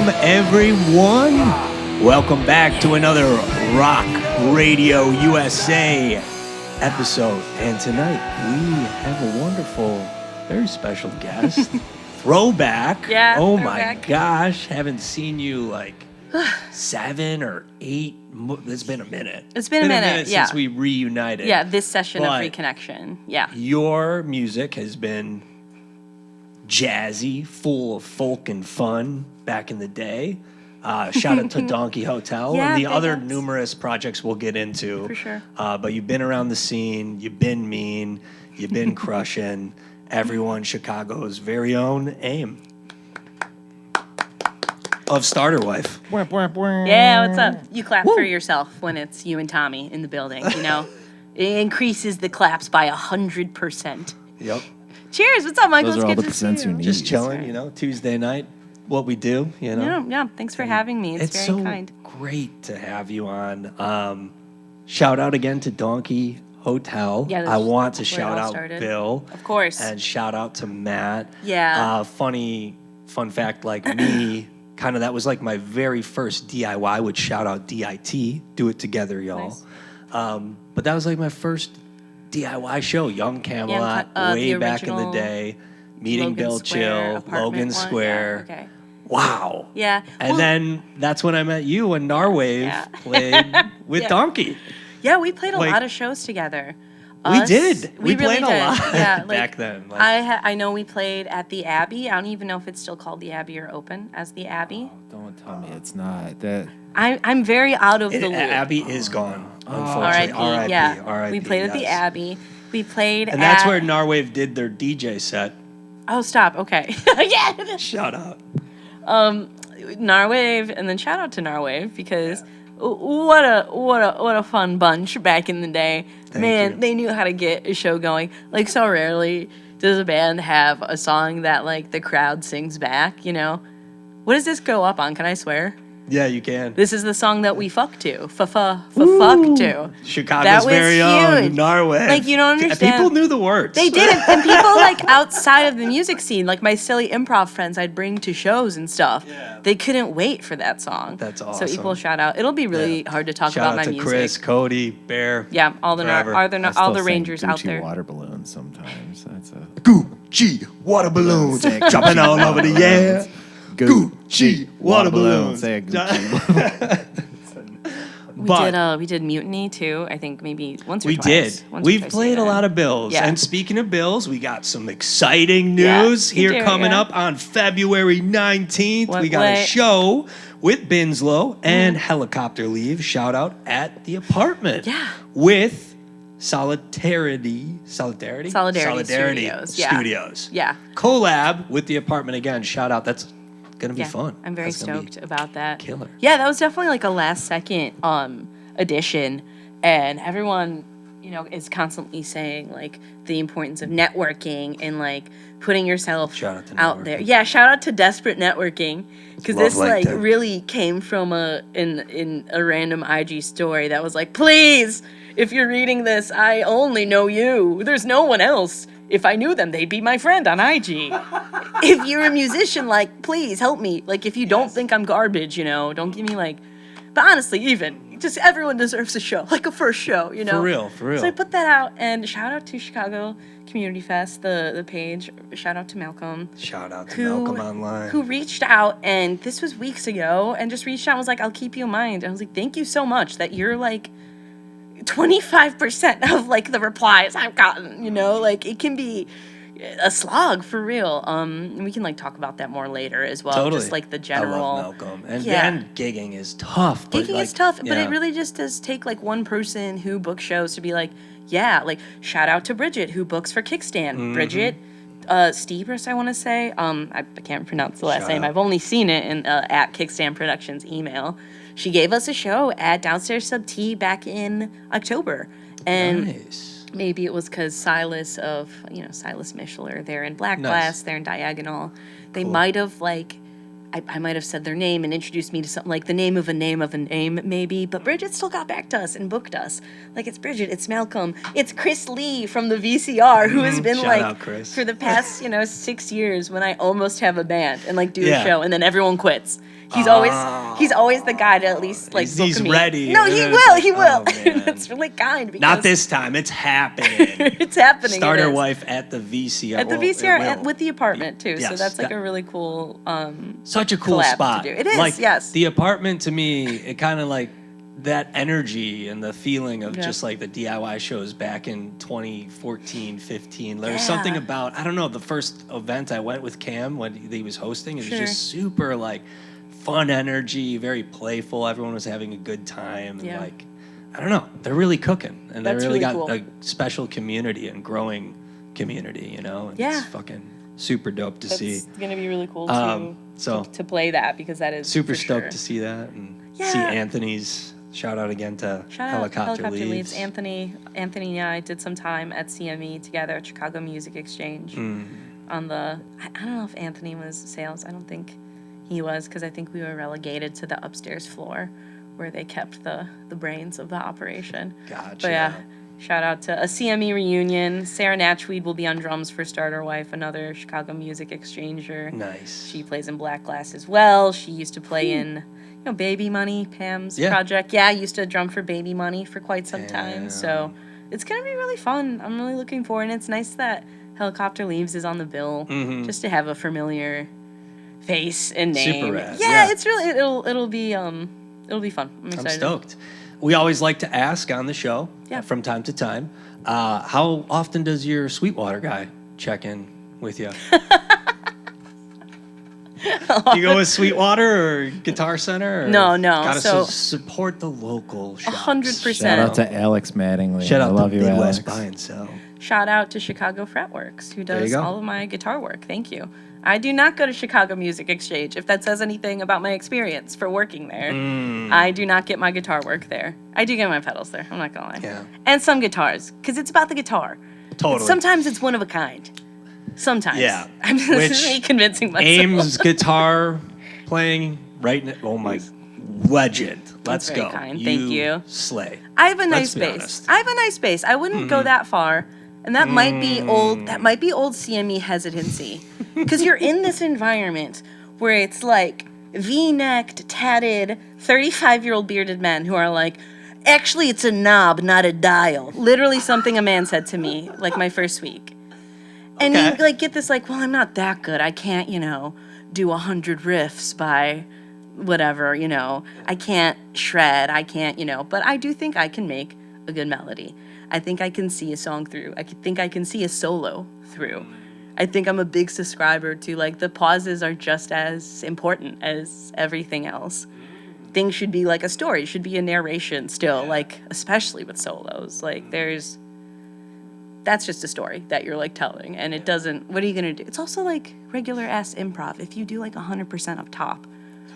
Welcome, everyone. Welcome back to another Rock Radio USA episode. And tonight, we have a wonderful, very special guest. Throwback. Yeah, oh throwback. My gosh. Haven't seen you like 7 or 8. It's been a minute. It's been a minute, yeah. Since we reunited. Yeah, this session But of Reconnection. Yeah. Your music has been jazzy, full of folk and fun back in the day. Shout out to Donkey Hotel Yeah, and the big other ups. numerous projects we'll get into. For sure. But you've been around the scene. You've been mean. You've been crushing everyone. Chicago's very own AIM of Starter Wife. Yeah, what's up? You clap for yourself when it's you and Tommy in the building, you know? It increases the claps by 100%. Yep. Cheers. What's up, Michael? Those are It's all good the to see percents you. you need. Just chilling, you know, Tuesday night. What we do, you know. Yeah, thanks for having me. It's very so kind. great to have you on. Shout out again to Donkey Hotel. Yeah, I want to that's where it shout all out started. Bill. Of course. And shout out to Matt. Yeah. Fun fact, like me, kind of that was like my very first DIY, which shout out DIT, Do It Together, y'all. Nice. But that was like my first DIY show, Young Camelot, way the back in the original day. Meeting Logan Bill Square Chill, apartment Logan one. Square. Yeah, okay. Wow. Yeah. And Well, then that's when I met you when Narwave Yeah. played with Yeah. Donkey. Yeah, we played a like- lot of shows together. We did. We really played a did. lot Yeah, back then. Like- I know we played at the Abbey. I don't even know if it's still called the Abbey or open as the Abbey. Don't tell me it's not. That I'm very out of the loop. Abby is gone, unfortunately. R.I.P. R.I.P. Yeah, R.I.P. we played at the yes. Abbey. We played And at... that's where Narwave did their DJ set. Oh, stop. Okay. Yeah. Shout out. Narwave, and then shout out to Narwave because what a fun bunch back in the day. Thank you. They knew how to get a show going. Like, so rarely does a band have a song that like the crowd sings back, you know? What does this go up on? Can I swear? Yeah, you can. This is the song that we fuck to. Fuck to. Chicago's That was very own huge. Narwave. Like, you don't understand. People knew the words. They did it, and people like outside of the music scene, like my silly improv friends I'd bring to shows and stuff, they couldn't wait for that song. That's awesome. So equal shout out. It'll be really hard to talk Shout about out my to music. Chris, Cody, Bear. Yeah, all the forever. all I the still sing Rangers out Gucci there. water balloons sometimes. That's a Gucci water balloons jumping all over the air. Gucci water balloons. Say a Gucci. We did Mutiny too. I think maybe once or We twice. did. Once or We've twice played a even. lot of bills. Yeah. And speaking of bills, we got some exciting Yeah, news we here do, coming yeah. up on February 19th. What we got a lit. show with Binslow and Helicopter Leave. Shout out at the apartment. Yeah. With Solidarity Studios, yeah. Studios. Yeah. Collab with the apartment again. Shout out. That's gonna be Yeah, fun. I'm very That's gonna be stoked about that. killer. Yeah, that was definitely like a last second addition, and everyone, you know, is constantly saying like the importance of networking and like putting yourself Shout out to out there. networking. Yeah, shout out to Desperate Networking because Love this like that. really came from in a random IG story that was like, please, if you're reading this, I only know you. There's no one else. If I knew them, they'd be my friend on IG. If you're a musician, like, please help me. Like, if you don't think I'm garbage, you know, don't give me like. But honestly, even just everyone deserves a show, like a first show, you know. For real, for real. So I put that out, and shout out to Chicago Community Fest, the page. Shout out to Malcolm, Shout out to who Malcolm Online. who reached out, and this was weeks ago, and just reached out and was like, I'll keep you in mind. I was like, thank you so much that you're like 25% of like the replies I've gotten, you know, like it can be a slog for real. And we can like talk about that more later as well. Totally. Just like the I general. love Malcolm. And, Yeah. and gigging is tough. But Gigging like, is tough, but yeah. it really just does take like one person who books shows to be like, yeah, like shout out to Bridget who books for Kickstand. Mm-hmm. Bridget Stevers, I want to say. I can't pronounce the last Shout name. out. I've only seen it in at Kickstand Productions email. She gave us a show at Downstairs Sub T back in October. And Nice. maybe it was because Silas Mischler, they're in Black Nice. Glass, they're in Diagonal. They Cool. might have like I might have said their name and introduced me to something like the name of a name maybe, but Bridget still got back to us and booked us. Like, it's Bridget, it's Malcolm, it's Chris Lee from the VCR, who has been Shout like out, Chris. for the past 6 years when I almost have a band and like do Yeah. a show and then everyone quits. He's always the guy to at least like book He's me. ready. No, And he then will. it's He like, will. oh, man. That's really kind. Because Not this time. It's happening. it's happening. Start it her is. wife at the VCR. At the Well, it VCR will. and with the apartment too. So Yes, that's like that- a really cool. Such a cool collab to spot. do. It is, Like, yes. The apartment to me, it kind of like that energy and the feeling of Yeah. just like the DIY shows back in 2014, 15. There was Yeah. something about, I don't know, the first event I went with Cam when he was hosting, it was Sure. just super like fun energy, very playful. Everyone was having a good time. And Yeah. like, I don't know, they're really cooking and they That's really really got cool. a special community and growing community, you know? And Yeah. It's fucking super dope to see. That's gonna be really cool So to play that because that is super for stoked sure. to see that and see Yeah. Anthony's. Shout out again to Shout out Helicopter Leaves. Anthony and I did some time at CME together at Chicago Music Exchange. Mm. On the I don't know if Anthony was sales. I don't think he was because I think we were relegated to the upstairs floor where they kept the brains of the operation. Gotcha. But yeah, shout out to a CME reunion. Sarah Natchweed will be on drums for Starter Wife, another Chicago Music Exchanger. Nice. She plays in Black Glass as well. She used to play in, Baby Money, Pam's Yeah. project. Yeah, I used to drum for Baby Money for quite some time. Damn. So it's going to be really fun. I'm really looking forward. And it's nice that Helicopter Leaves is on the bill just to have a familiar face and name. Super rad, Yeah, yeah. it's really, it'll be fun. I'm excited. I'm stoked. We always like to ask on the show Yeah. from time to time, how often does your Sweetwater guy check in with you? You go with Sweetwater or Guitar Center? Or No. Gotta So- support the local shops. 100%. Shout out to Alex Mattingly. Shout I out love to you, Big Alex. West Buy and Sell. Shout out to Chicago Fretworks, who you does go. all of my guitar work. Thank you. I do not go to Chicago Music Exchange, if that says anything about my experience for working there. I do not get my guitar work there. I do get my pedals there, I'm not gonna lie. Yeah. And some guitars, because it's about the guitar. Totally. Sometimes it's one of a kind. Sometimes. Yeah. This Which is me convincing myself. Ames guitar playing right now. Oh my legend. Let's very go. kind. Thank you. Slay. I have a nice be bass. honest. I have a nice bass. I wouldn't go that far. And that might be old. That might be old CME hesitancy. Because you're in this environment where it's like V-necked, tatted, 35-year-old bearded men who are like, actually, it's a knob, not a dial. Literally something a man said to me, like my first week. And Okay. you like get this like, well, I'm not that good. I can't, do 100 riffs by whatever, I can't shred. I can't, but I do think I can make a good melody. I think I can see a song through. think I can see a solo through. I think I'm a big subscriber to like the pauses are just as important as everything else. Things should be like a story, should be a narration still, like especially with solos. Like that's just a story that you're like telling and it doesn't, what are you gonna do? It's also like regular ass improv. If you do like 100% up top,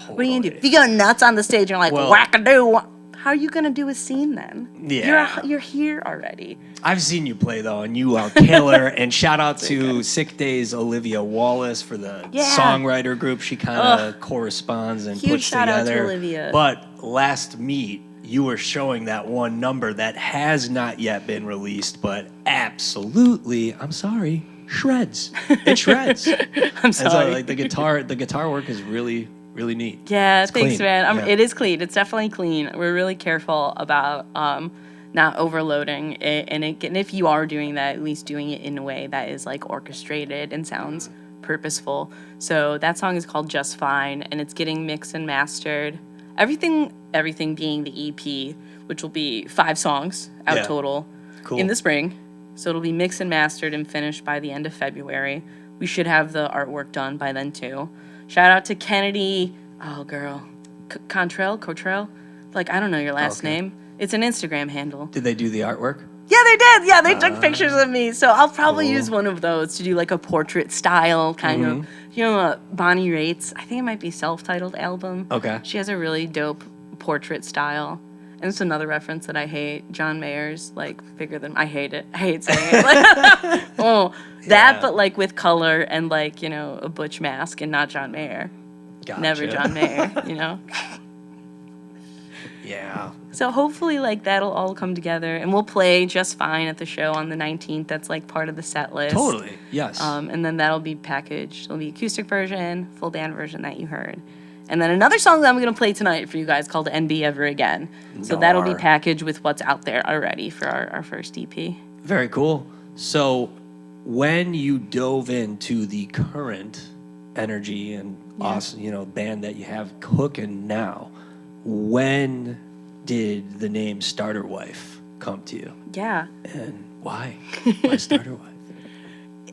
what are you gonna do? If you go nuts on the stage and you're like, Well- wackadoo, how are you gonna do a scene then? Yeah. You're here already. I've seen you play though, and you are killer. And shout out to Sick Days Olivia Wallace for the Yeah. songwriter group. She kind of corresponds and Huge puts shout out to together. Olivia. But last meet, you were showing that one number that has not yet been released, but absolutely, I'm sorry, shreds. It shreds. I'm And so, sorry. like the guitar work is really, really neat. Yeah, It's thanks, clean. man. Yeah. It is clean. It's definitely clean. We're really careful about not overloading it, and if you are doing that, at least doing it in a way that is like orchestrated and sounds purposeful. So that song is called Just Fine, and it's getting mixed and mastered. Everything being the EP, which will be 5 songs out Yeah. total Cool. in the spring. So it'll be mixed and mastered and finished by the end of February. We should have the artwork done by then too. Shout out to Kennedy. Oh, girl. Cotrell? Like, I don't know your last Okay. name. It's an Instagram handle. Did they do the artwork? Yeah, they did. Yeah, they took pictures of me. So I'll probably Cool. use one of those to do like a portrait style kind of. Bonnie Raitt's, I think it might be self-titled album. Okay. She has a really dope portrait style. And it's another reference that I hate. John Mayer's, like, bigger than... I hate it. I hate saying it. That, Yeah. but, like, with color and, like, a butch mask and not John Mayer. Never Gotcha. John Mayer, you know? Yeah. So hopefully, like, that'll all come together, and we'll play just fine at the show on the 19th. That's, like, part of the set list. Totally. Yes. And then that'll be packaged. It'll be acoustic version, full band version that you heard. And then another song that I'm going to play tonight for you guys called NB Ever Again. So that'll be Nar. packaged with what's out there already for our first EP. Very cool. So, when you dove into the current energy and awesome, band that you have cooking now, when did the name Starter Wife come to you? Yeah. And why? Why Starter Wife?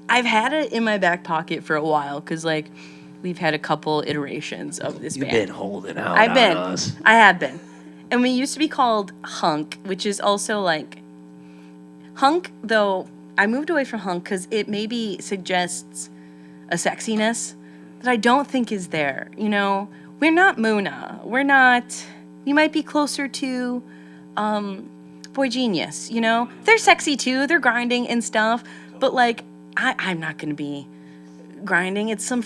I've had it in my back pocket for a while because, like, we've had a couple iterations of this You've band. been holding out I've on been. us. I have been. And we used to be called Hunk, which is also like Hunk, though I moved away from Hunk because it maybe suggests a sexiness that I don't think is there. You know, we're not Muna. We're not, we might be closer to Boy Genius, you know? They're sexy too, they're grinding and stuff, but like, I'm not gonna be grinding. It's some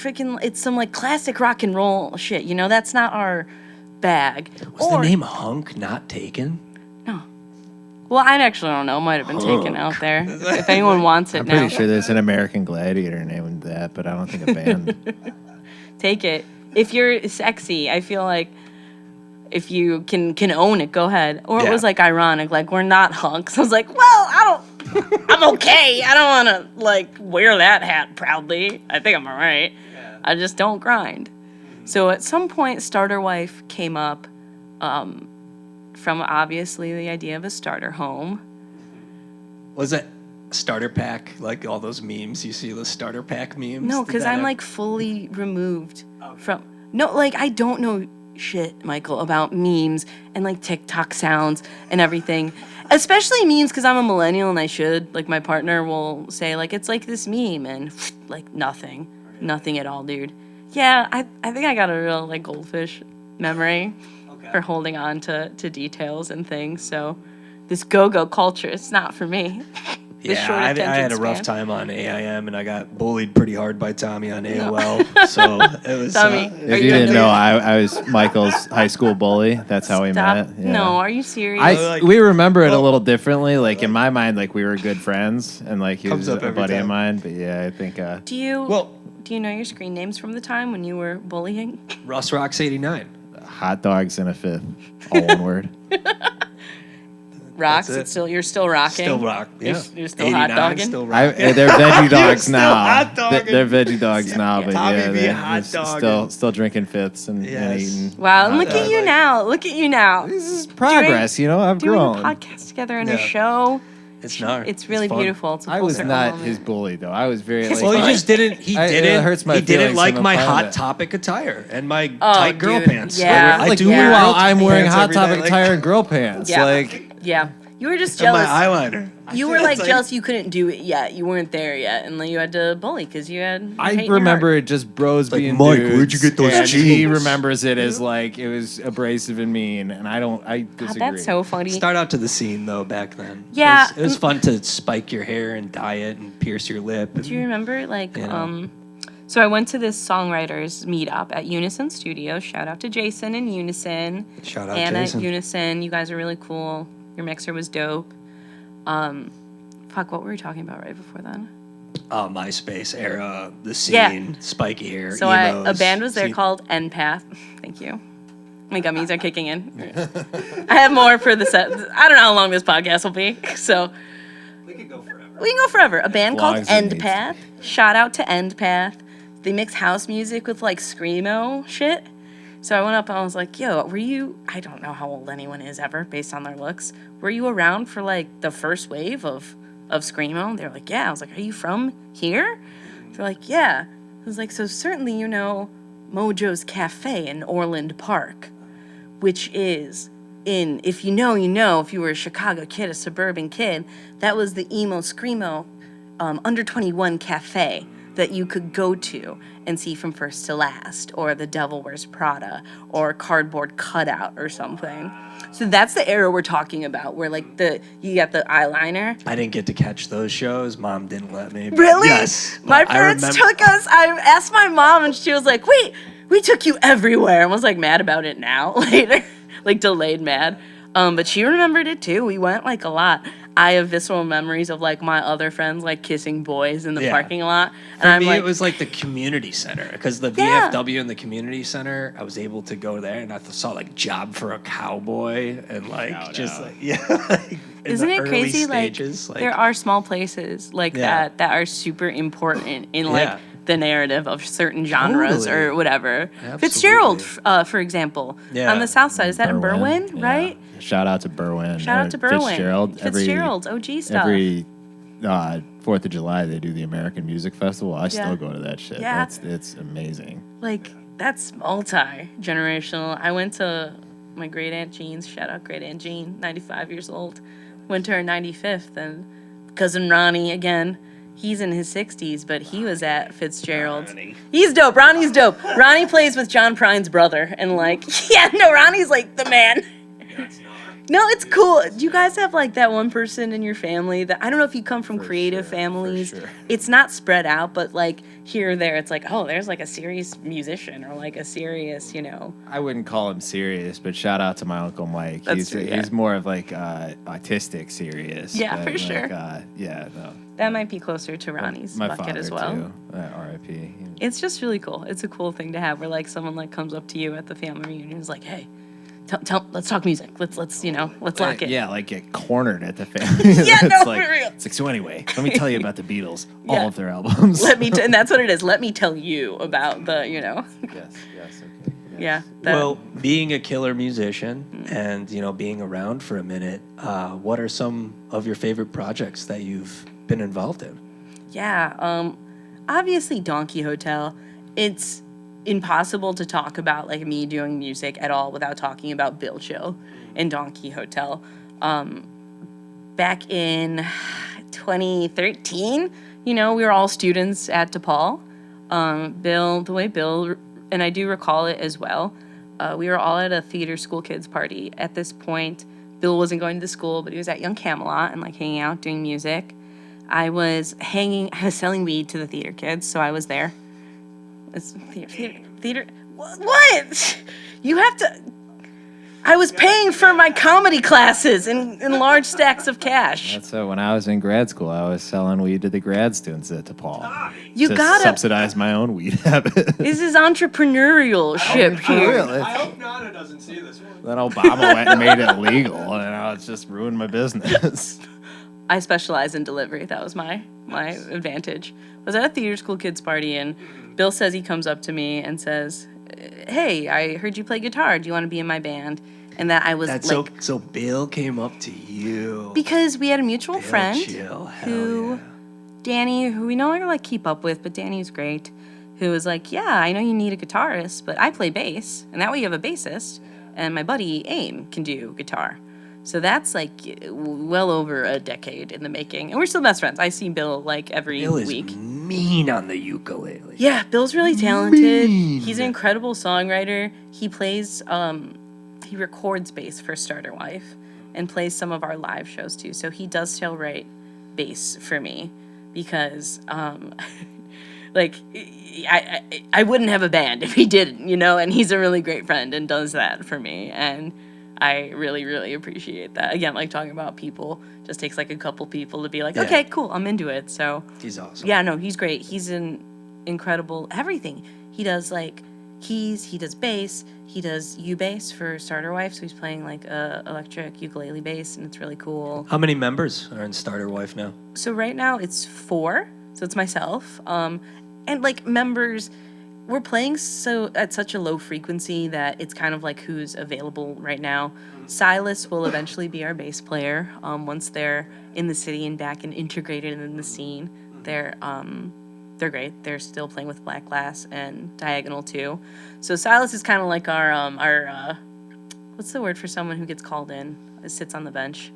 like classic rock and roll shit, you know? That's not our bag. Was the name Hunk not taken? No. Well, I actually don't know. Might have been taken out there. If anyone wants it I'm now, pretty sure there's an American Gladiator named that, but I don't think a band. take it. If you're sexy, I feel like if you can own it, go ahead. Or it Yeah. was like ironic, like we're not hunks. I was like, well, I'm okay. I don't want to like wear that hat proudly. I think I'm all right. I just don't grind. So at some point, Starter Wife came up from obviously the idea of a starter home. Was it starter pack, like all those memes? You see those starter pack memes? No, Did because that I'm have- like fully removed from. No, like I don't know shit, Michael, about memes and like TikTok sounds and everything. Especially memes because I'm a millennial and I should. Like my partner will say like it's like this meme and like nothing at all, dude. Yeah, I think I got a real like goldfish memory for holding on to details and things. So this go-go culture, it's not for me. This Yeah, short I attention had a rough span. time on AIM, and I got bullied pretty hard by Tommy on AOL. So it was. Tommy, If are you didn't into know, it? I was Michael's high school bully. That's how we Stop. met. Yeah. No, are you serious? We remember it a little differently. Like in my mind, like we were good friends, and like he Comes was up a every buddy of time. mine. But yeah, I think Do you Well, do you know your screen names from the time when you were bullying? Russ Rocks 89. hot dogs in a fifth, all one word. Rocks. it. It's still you're still rocking. Still rock. Yeah. You're still hot 89, dogging. Still rock. They're veggie dogs still now. hot dogging. They're veggie dogs now, but Tommy yeah, be they're hot still dogging. drinking fifths and Yes. eating. Wow, hot look at dogs. you now. Look at you now. This is progress, you know. I've Doing grown. a podcast together and Yeah. a show. It's not. It's really fun. beautiful. It's a I full was circle not moment. his bully though. I was very like. Well, he fine. just didn't. He It didn't. hurts my he didn't feelings like in a my part of hot it. topic attire and my tight girl dude, pants. yeah. I like do yeah. wear while girl I'm wearing pants hot every day, topic like- attire and girl pants. Yeah. Like Yeah. You were just and my jealous. eyeliner. You were like jealous you couldn't do it yet. You weren't there yet, and then you had to bully because you had. I hate in your remember heart. it just bros like, being Mike, dudes, where'd you get those and he jeans? remembers it as like it was abrasive and mean, and I God, disagree. that's so funny. Start out to the scene though back then. Yeah. It was fun to spike your hair and dye it and pierce your lip. Do you remember like You know. So I went to this songwriters meetup at Unison Studios. Shout out to Jason and Unison. Shout out Anna Jason. at Unison. You guys are really cool. Your mixer was dope. Fuck, what were we talking about right before then? MySpace era, the Yeah. scene, spiky hair. So emos, a band was there see- called Empath. Thank you. My gummies are kicking in. I have more for the set. I don't know how long this podcast will be. So We could go forever. we can go forever. A band called Long as it needs to Endpath. Shout out to Endpath. They mix house music with like screamo shit. So I went up and I was like, yo, were you, I don't know how old anyone is ever based on their looks. Were you around for like the first wave of screamo? They were like, yeah. I was like, are you from here? They're like, yeah. I was like, so certainly you know Mojo's Cafe in Orland Park, which is in, if you know, you know, if you were a Chicago kid, a suburban kid, that was the emo screamo under 21 cafe that you could go to and see From First to Last, or The Devil Wears Prada, or Cardboard Cutout or something. So that's the era we're talking about, where like you got the eyeliner. I didn't get to catch those shows. Mom didn't let me. but Really? Yes. My I parents remember- took us. I asked my mom, and she was like, "Wait, we took you everywhere, and was like mad about it now later, like delayed mad. But she remembered it too. We went like a lot. I have visceral memories of like my other friends like kissing boys in the Yeah. parking lot, and For I'm me, like, it was like the community center because the Yeah. VFW and the community center, I was able to go there and I saw like Job for a Cowboy and like Shout just out. like like, in isn't the it early crazy? stages, Like there are small places like Yeah. that are super important in Yeah. like the narrative of certain genres Totally. or whatever. Absolutely. Fitzgerald, for example, Yeah. on the south side, is that in Berwyn, yeah. right? Shout out to Berwyn. Shout out to Berwyn. Fitzgerald. Fitzgerald's OG stuff. Every 4th of July, they do the American Music Festival. I still go to that shit. Yeah. It's amazing. Like that's multi-generational. I went to my great aunt Jean's, shout out great aunt Jean, 95 years old, went to her 95th, and cousin Ronnie again, he's in his 60s, but he was at Fitzgerald's. Ronnie. He's dope. Ronnie's dope. Ronnie plays with John Prine's brother, and like, yeah, no, Ronnie's like the man. No, it's cool. Do you guys have like that one person in your family that I don't know if you come from creative families? sure. It's not spread out, but like here or there, it's like, oh, there's like a serious musician or like a serious, you know. I wouldn't call him serious, but shout out to my Uncle Mike. That's true, yeah. He's more of like autistic serious. Yeah, but for like, sure. Yeah, no. That might be closer to Ronnie's My bucket father as well. too. R.I.P. It's just really cool. It's a cool thing to have where like someone like comes up to you at the family reunion and is like, hey, let's talk music. Let's lock it. Yeah, like get cornered at the family. Yeah, no, It's for real. It's like, so anyway, let me tell you about the Beatles, Yeah. all of their albums. And that's what it is. Let me tell you about the, you know. yes, okay. Yeah. Well, being a killer musician and being around for a minute, what are some of your favorite projects that you've been involved in? Yeah, obviously Donkey Hotel. It's impossible to talk about like me doing music at all without talking about Bill Chill and Donkey Hotel. Back in 2013, we were all students at DePaul. The way Bill, and I do recall it as well, we were all at a theater school kids party. At this point, Bill wasn't going to the school, but he was at Young Camelot and like hanging out, doing music. I was selling weed to the theater kids, so I was there. It's theater. What? You have to. I was paying for my comedy classes in large stacks of cash. That's so. When I was in grad school, I was selling weed to the grad students at DePaul. You to gotta subsidize my own weed habit. This is entrepreneurship here. I hope Nana doesn't see this one. Then Obama went and made it legal, and now it's just ruined my business. I specialize in delivery. That was my advantage. I was at a theater school kids party, and Bill says he comes up to me and says, "Hey, I heard you play guitar. Do you want to be in my band?" And that I was That's like, so Bill came up to you. because we had a mutual Bill friend Chill, hell who, yeah. Danny, who we no longer like keep up with, but Danny's great, who was like, "Yeah, I know you need a guitarist, but I play bass, and that way you have a bassist, and my buddy Aim can do guitar." So that's like well over a decade in the making, and we're still best friends. I see Bill like every Bill is week. mean on the ukulele. Yeah, Bill's really talented. Mean. He's an incredible songwriter. He plays, he records bass for Starter Wife and plays some of our live shows too. So he does still write bass for me because, like, I wouldn't have a band if he didn't, and he's a really great friend and does that for me. And I really, really appreciate that. Again, like talking about people just takes like a couple people to be like, Yeah. okay, cool, I'm into it. So He's awesome. yeah, no, he's great. He's an incredible everything. He does like keys, he does bass, he does U-bass for Starter Wife, so he's playing like electric ukulele bass, and it's really cool. How many members are in Starter Wife now? So right now it's 4, so it's myself, and like members. We're playing at such a low frequency that it's kind of like who's available right now. Silas will eventually be our bass player once they're in the city and back and integrated in the scene. They're great. They're still playing with Black Glass and Diagonal too. So Silas is kind of like our what's the word for someone who gets called in, sits on the bench.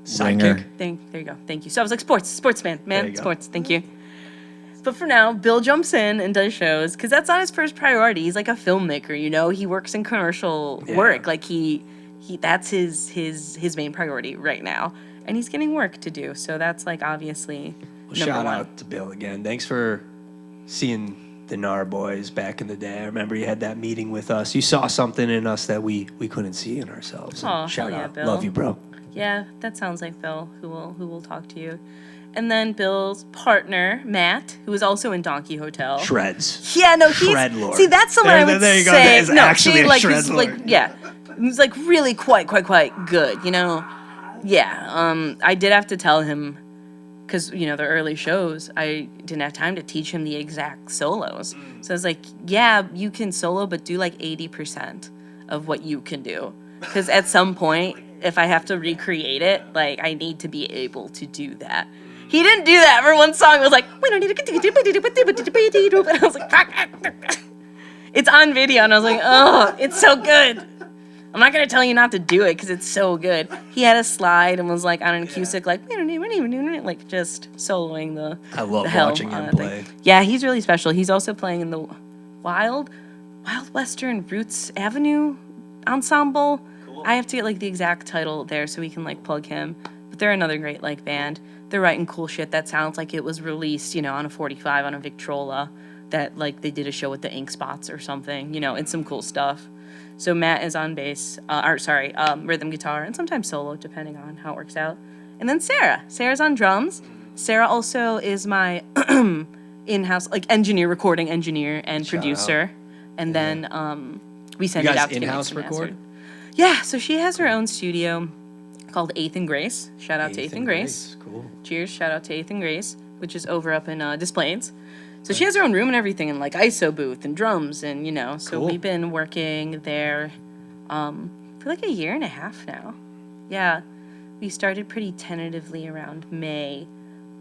Sidekick. There you go. Thank you. So I was like sportsman, There you go. sports. Thank you. But for now, Bill jumps in and does shows because that's not his first priority. He's like a filmmaker, He works in commercial work. Like he that's his main priority right now, and he's getting work to do. So that's like obviously Well, number shout one. out to Bill again. Thanks for seeing the Nar Boys back in the day. I remember you had that meeting with us. You saw something in us that we couldn't see in ourselves. And Aw, shout hell yeah, out. Bill. Love you, bro. Yeah, that sounds like Bill, who will talk to you. And then Bill's partner, Matt, who was also in Donkey Hotel. Shreds. Yeah, no, he's Shred Lord. see that's someone I would There you go. say. That is no, actually see, a like Shred he's Lord. like yeah, he's like really quite good. You know, yeah. I did have to tell him because the early shows I didn't have time to teach him the exact solos. So I was like, yeah, you can solo, but do like 80% of what you can do, because at some point, if I have to recreate it, like I need to be able to do that. He didn't do that for one song. It was like, we don't need to. And I was like, fuck. It's on video, and I was like, oh, it's so good. I'm not gonna tell you not to do it because it's so good. He had a slide and was like on an acoustic, like like just soloing the. I love the hell watching on him that play. thing. Yeah, he's really special. He's also playing in the Wild Western Roots Avenue ensemble. Cool. I have to get like the exact title there so we can like plug him. But they're another great like band. They're writing cool shit that sounds like it was released, on a 45 on a Victrola, that like they did a show with the Ink Spots or something. It's some cool stuff. So Matt is on bass, rhythm guitar, and sometimes solo, depending on how it works out. And then Sarah. Sarah's on drums. Sarah also is my in-house recording engineer and Shout producer. out. And then we send You it guys out to get in-house mixed and record? mastered. Yeah, so she has her own studio called Eighth and Grace. Shout out to Eighth and Grace. Cool. Cheers, shout out to Eighth and Grace, which is over up in Des Plaines. So she has her own room and everything, and like ISO booth and drums, and so Cool. we've been working there for like a year and a half now. Yeah, we started pretty tentatively around May,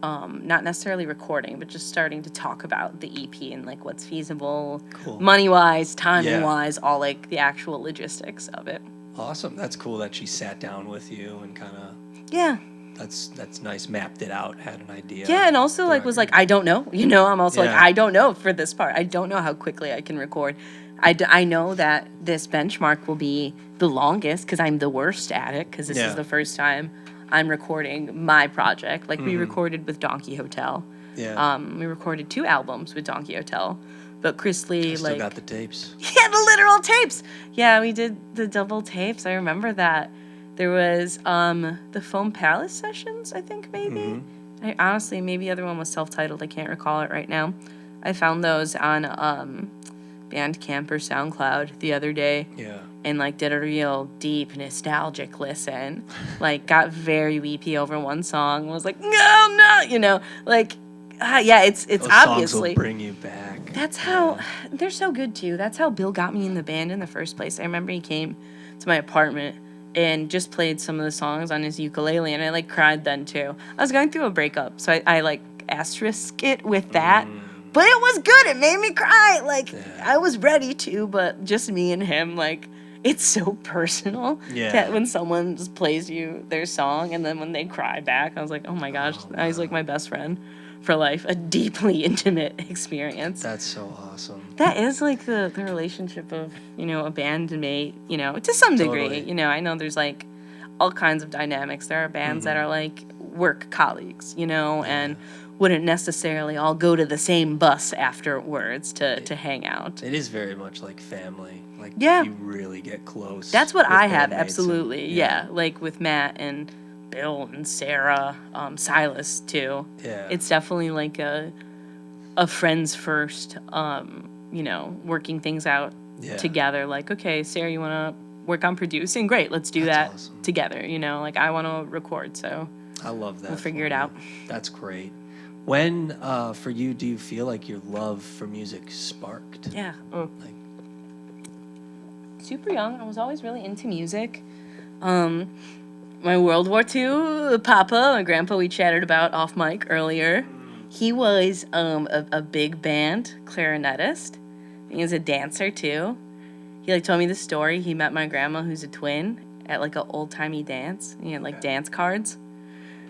not necessarily recording, but just starting to talk about the EP and like what's feasible, Cool. money-wise, timing-wise, all like the actual logistics of it. Awesome. That's cool that she sat down with you and kind of. Yeah. That's nice. Mapped it out. Had an idea. Yeah, and also like was like, I don't know. I'm also like, Yeah. I don't know for this part. I don't know how quickly I can record. I know that this benchmark will be the longest because I'm the worst at it, because this Yeah. is the first time I'm recording my project. Like we recorded with Donkey Hotel. Yeah. We recorded 2 albums with Donkey Hotel. But Chris Lee, I still like got the tapes. yeah, the literal tapes. Yeah, we did the double tapes. I remember that. There was the Foam Palace sessions, I think, maybe. I honestly, maybe the other one was self-titled. I can't recall it right now. I found those on Bandcamp or SoundCloud the other day. Yeah. And like did a real deep nostalgic listen. Like got very weepy over one song. Was like, no, like, yeah, it's Those obviously. songs will bring you back. That's how they're so good too. That's how Bill got me in the band in the first place. I remember he came to my apartment and just played some of the songs on his ukulele, and I like cried then too. I was going through a breakup, so I like asterisk it with that. But it was good. It made me cry. Like I was ready to, but just me and him, like it's so personal Yeah. that when someone just plays you their song and then when they cry back, I was like, oh my gosh, he's like my best friend for life. A deeply intimate experience. That's so awesome. That is like the relationship of, a bandmate, to some degree. Totally. I know there's like all kinds of dynamics. There are bands that are like work colleagues, and wouldn't necessarily all go to the same bus afterwards to hang out. It is very much like family. Like Yeah. you really get close. That's what with I have, bandmates and- absolutely. Yeah, like with Matt and Bill and Sarah, Silas too. Yeah. It's definitely like a friends first, working things out Yeah. together. Like, okay, Sarah, you want to work on producing? Great, let's do That's that awesome. together. Like I want to record, so I love that. we'll figure for it you. out. That's great. When, for you, do you feel like your love for music sparked? Yeah. Like, Super young, I was always really into music. My World War II papa, my grandpa, we chatted about off mic earlier. He was a big band clarinetist. He was a dancer too. He like told me the story. He met my grandma, who's a twin, at like an old timey dance. He had like dance cards.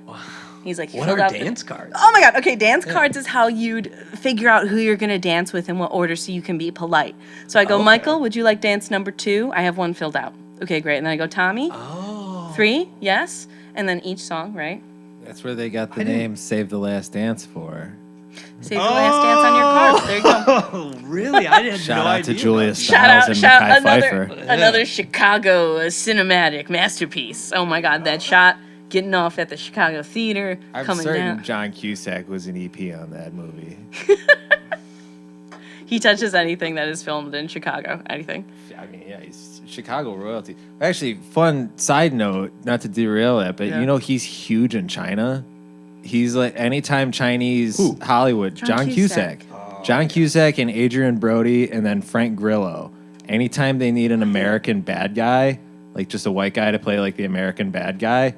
wow. He's like, he What filled are out the- dance cards? Oh my god, okay, dance cards is how you'd figure out who you're gonna dance with in what order so you can be polite. So I go, Okay. Michael, would you like dance number 2? I have one filled out. Okay, great. And then I go, Tommy, Oh. 3, yes. And then each song, right? That's where they got the name "Save the Last Dance" for. Save the last dance on your car. There you go. Oh, really? I didn't Shout no out to idea Julia about that. Stiles and Shout Mekhi another Phifer. Chicago cinematic masterpiece. Oh my God, that shot getting off at the Chicago theater, I'm coming certain down. John Cusack was an EP on that movie. He touches anything that is filmed in Chicago. Anything. I mean, yeah, he's Chicago royalty. Actually, fun side note, not to derail it, but Yeah. you know he's huge in China. He's like anytime Chinese Who? Hollywood, John John Cusack. John Cusack and Adrian Brody and then Frank Grillo. Anytime they need an American bad guy, like just a white guy to play like the American bad guy,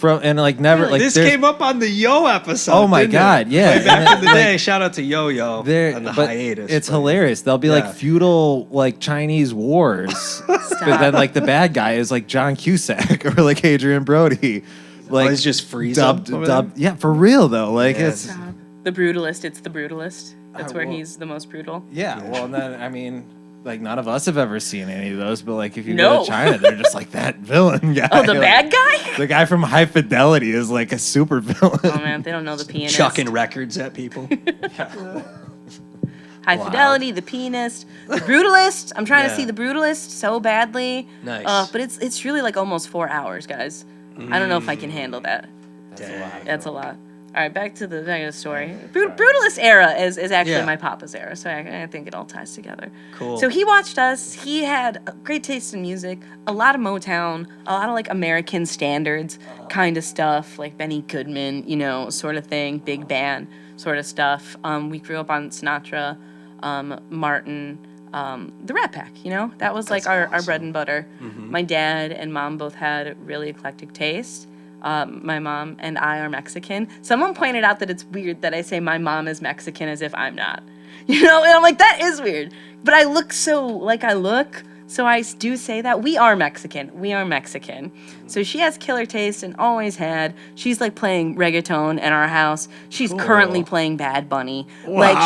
never like This there's- came up on the Yo episode. Oh my didn't God, it? yeah. Way back And in the then, day. Shout out to Yo Yo They're, on the but hiatus. it's but- hilarious. They'll be Yeah. like feudal, like Chinese wars, but then like the bad guy is like John Cusack or like Adrian Brody, like he's just Frieza dubbed. over there? Yeah, for real though. Like Yeah. it's The Brutalist. It's the Brutalist. That's where well- he's the most brutal. yeah. Well, then I mean, like none of us have ever seen any of those, but like if you No. go to China, they're just like that villain guy. Oh, the like, bad guy? The guy from High Fidelity is like a super villain. Oh man, they don't know the pianist. chucking records at people. High Wow. Fidelity, the pianist, the Brutalist. I'm trying to Yeah. see the Brutalist so badly. Nice. But it's really like almost 4 hours, guys. I don't know if I can handle that. Dang. That's a lot. All right, back to the story. Brutalist era is actually Yeah. my papa's era, so I think it all ties together. Cool. So he watched us. He had a great taste in music, a lot of Motown, a lot of like American standards kind of stuff, like Benny Goodman, sort of thing, big band sort of stuff. We grew up on Sinatra, Martin, the Rat Pack, that was like our bread and butter. My dad and mom both had really eclectic taste. My mom and I are Mexican. Someone pointed out that it's weird that I say my mom is Mexican as if I'm not. And I'm like, that is weird. But I look so like I look, so I do say that. We are Mexican. We are Mexican. So she has killer taste and always had. She's like playing reggaeton in our house. She's currently playing Bad Bunny. Wow. Like,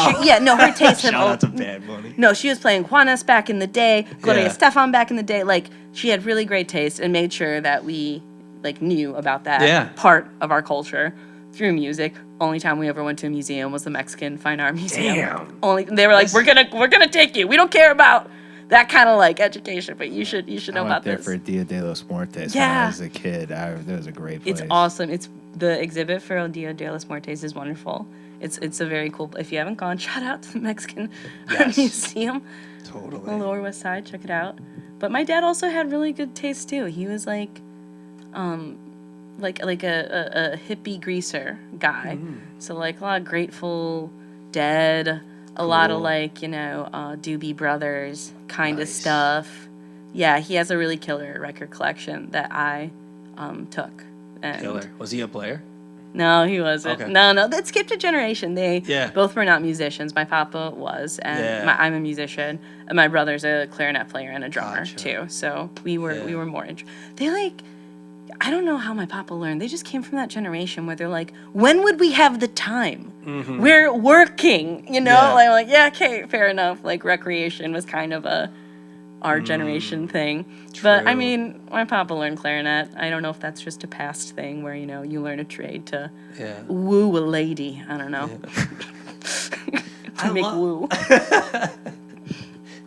her taste have... Shout out to Bad Bunny. No, she was playing Juanes back in the day, Gloria Yeah. Estefan back in the day. Like, she had really great taste and made sure that we knew about that part of our culture through music. Only time we ever went to a museum was the Mexican Fine Art Museum. Damn. Only they were like, we're gonna take you. We don't care about that kind of like education, but you should know I went about there this. for Dia de los Muertes when Yeah. I was a kid. That was a great place. It's awesome. It's the exhibit for El Dia de los Muertes is wonderful. It's a very cool. If you haven't gone, shout out to the Mexican Art Museum. On the Totally. Lower West Side, check it out. But my dad also had really good taste too. He was like a hippie greaser guy. So like a lot of Grateful Dead, a lot of Doobie Brothers kind of Nice. stuff. Yeah, he has a really killer record collection that I took. And Killer. Was he a player? No, he wasn't. Okay. No, that skipped a generation. They Yeah. both were not musicians. My papa was, and Yeah. I'm a musician, and my brother's a clarinet player and a drummer Gotcha. too. So we were Yeah. more. They I don't know how my papa learned. They just came from that generation where they're like, when would we have the time? We're working, Yeah. I'm like, yeah, okay, fair enough. Like recreation was kind of our generation thing. But I True. mean, my papa learned clarinet. I don't know if that's just a past thing where, you learn a trade to Yeah. woo a lady. I don't know. I to make love- woo.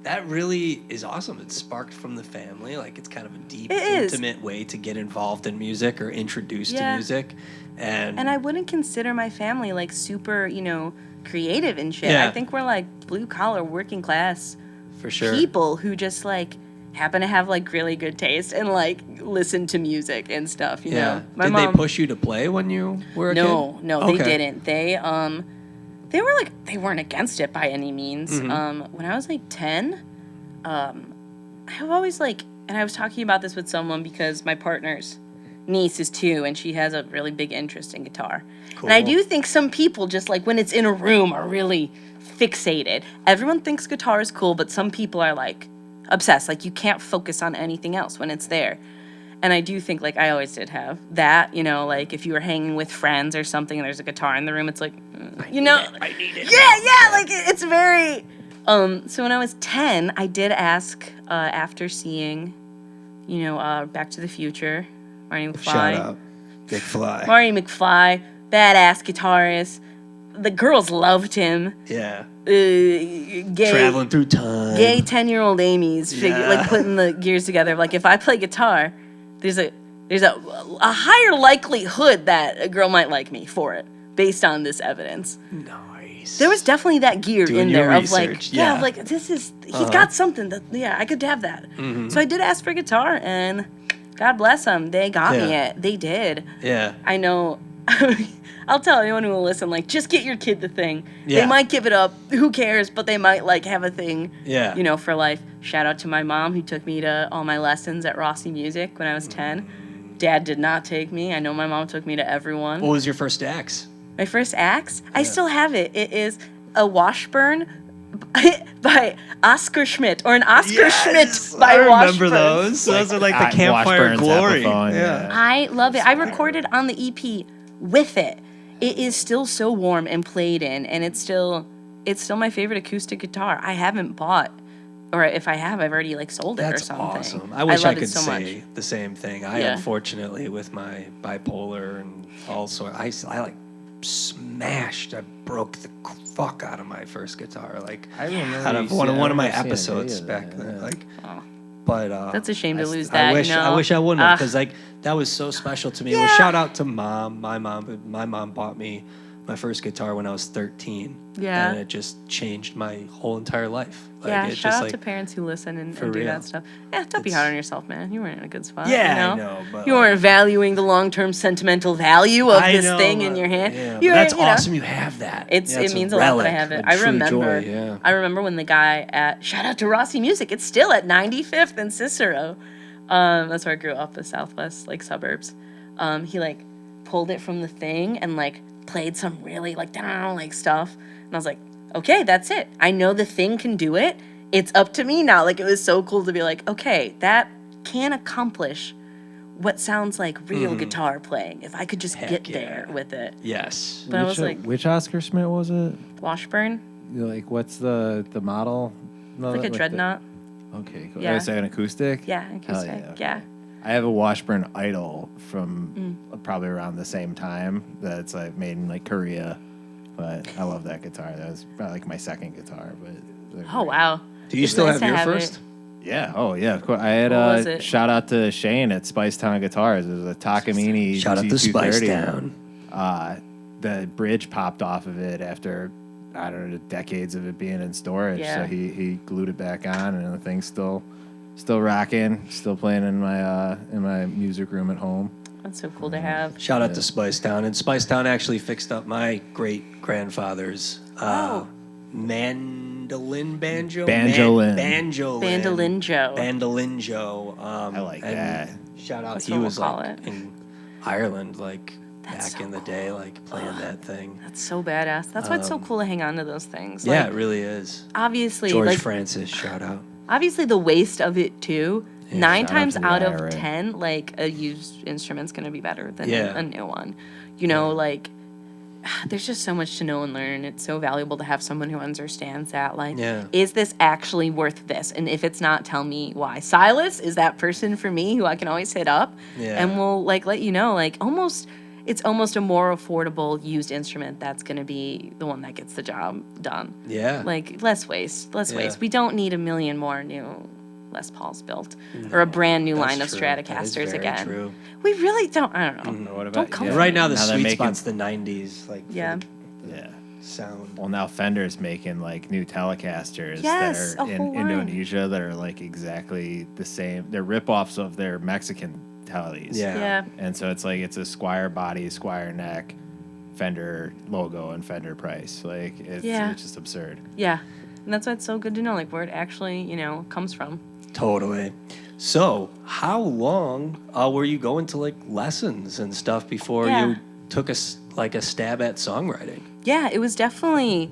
That really is awesome. It's sparked from the family. Like it's kind of a deep, It is. intimate way to get involved in music or introduced to Yeah. music. And And I wouldn't consider my family like super, creative and shit. Yeah. I think we're like blue collar, working class for sure. people who just like happen to have like really good taste and like listen to music and stuff, you Yeah. know. My Did mom, they push you to play when you were a kid? No, Okay. they didn't. They were like they weren't against it by any means. Mm-hmm. When I was like 10, I've always like, and I was talking about this with someone because my partner's niece is 2 and she has a really big interest in guitar. And I Cool. do think some people just like when it's in a room are really fixated. Everyone thinks guitar is cool, but some people are like obsessed. Like you can't focus on anything else when it's there. And I do think like I always did have that, like if you were hanging with friends or something and there's a guitar in the room, it's like, I need it. yeah, like it's very. So when I was 10, I did ask after seeing, Back to the Future, Marty McFly. Shout out. Big Fly. Marty McFly, badass guitarist. the girls loved him. Yeah. Gay Traveling through time. gay 10-year-old Amy's Yeah. putting the gears together. Like if I play guitar, there's a higher likelihood that a girl might like me for it based on this evidence. Nice. There was definitely that gear Doing in your there of like, research, yeah, yeah. like this is he's got something that I could have that. So I did ask for guitar, and God bless them, they got me Yeah. it. They did. Yeah. I know. I'll tell anyone who will listen, like, just get your kid the thing. Yeah. They might give it up. Who cares? But they might, like, have a thing, Yeah. you know, for life. Shout out to my mom who took me to all my lessons at Rossi Music when I was 10. Dad did not take me. I know my mom took me to everyone. What was your first axe? My first axe, I still have it. It is a Washburn by Oscar Schmidt, or an Oscar Schmidt by I remember Washburn. those. Those are like the campfire Washburn's glory. Epiphone, Yeah. I love it. I recorded on the EP with it. It is still so warm and played in, and it's still my favorite acoustic guitar. I haven't bought, or if I have, I've already like sold it or That's something. awesome. I wish I love it could so say much. the same thing. I Yeah. unfortunately, with my bipolar and all sort, I like smashed. I broke the fuck out of my first guitar. Like I remember out of you one of said- I my remember seeing a episodes video of back that, then. yeah. Like, Oh. but That's a shame to lose I that. wish you know? I wish I wouldn't have, Ah. because like that was so special to me. Well, shout out to mom. My mom bought me my first guitar when I was 13. Yeah. And it just changed my whole entire life. Like, Yeah, it shout just, out like, to parents who listen and for do real. that stuff. Yeah, don't be It's- hard on yourself, man. You weren't in a good spot. Yeah, you I know? know, but You like, weren't valuing the long-term sentimental value of I this know, thing in but- your hand. Yeah, but You were, that's you know, awesome. You have that. It That's means a lot that I relic, have it. a I true remember. Joy, yeah. I remember when the guy at shout out to Rossi Music. It's still at 95th and Cicero. That's where I grew up, the Southwest like suburbs. He like pulled it from the thing and like played some really like stuff, and I was like, okay, that's it. I know the thing can do it. It's up to me now. Like it was so cool to be like, okay, that can accomplish what sounds like real guitar playing. If I could just get yeah. there with it. Yes. But I was like, which Oscar Schmidt was it? Washburn, Like, what's the model? No, like a dreadnought. Okay, cool. Yeah. Is that an acoustic? Yeah, Hell acoustic. yeah, okay. Yeah. I have a Washburn Idol from probably around the same time that's like made in like Korea, but I love that guitar. That was probably like my second guitar. But Oh wow. Do you It's still nice have to your have first? it. yeah, oh yeah, of course. I had What was it? shout out to Shane at Spice Town Guitars. It was a Takamine. Shout out to Spice G230. Town. The bridge popped off of it after I don't know decades of it being in storage. Yeah. So he glued it back on, and the thing's still rocking, still playing in my music room at home. That's so cool to have. Shout out to Spice Town. And Spice Town actually fixed up my great grandfather's Oh. mandolin banjo. Banjolin. Banjolin. Bandolin Joe. Bandolin Joe. I like and that. Shout out. That's He what we'll was call like it. in Ireland, like That's back so in the day, like playing that thing. That's so badass. That's why it's so cool to hang on to those things. Yeah, Like, it really is. obviously, George like Francis, shout out. obviously the waste of it too. 9 shout out times to the out of IRA. 10, like a used instrument's gonna be better than Yeah. a new one. You know, like there's just so much to know and learn. It's so valuable to have someone who understands that. Like, Yeah. is this actually worth this? And if it's not, tell me why. Silas is that person for me who I can always hit up, Yeah. and we'll like let you know. Like, it's almost a more affordable used instrument that's gonna be the one that gets the job done. Yeah. Like less waste. Yeah. We don't need a million more new Les Pauls built or a brand new line of That's true. That is Stratocasters very again. true. We really don't. I don't know. What about Don't come yeah, for Right now, the they're sweet making- spot's the 90s, like for Yeah. the Yeah. sound. Well, now Fender's making like new Telecasters Yes, that a are whole in line. Indonesia that are like exactly the same. They're ripoffs of their Mexican Teles. Yeah. Yeah. And so it's like it's a Squire body, Squire neck, Fender logo, and Fender price. Like it's just absurd. Yeah. And that's why it's so good to know like where it actually, comes from. Totally. So, how long were you going to like lessons and stuff before Yeah. you took a stab at songwriting? Yeah, it was definitely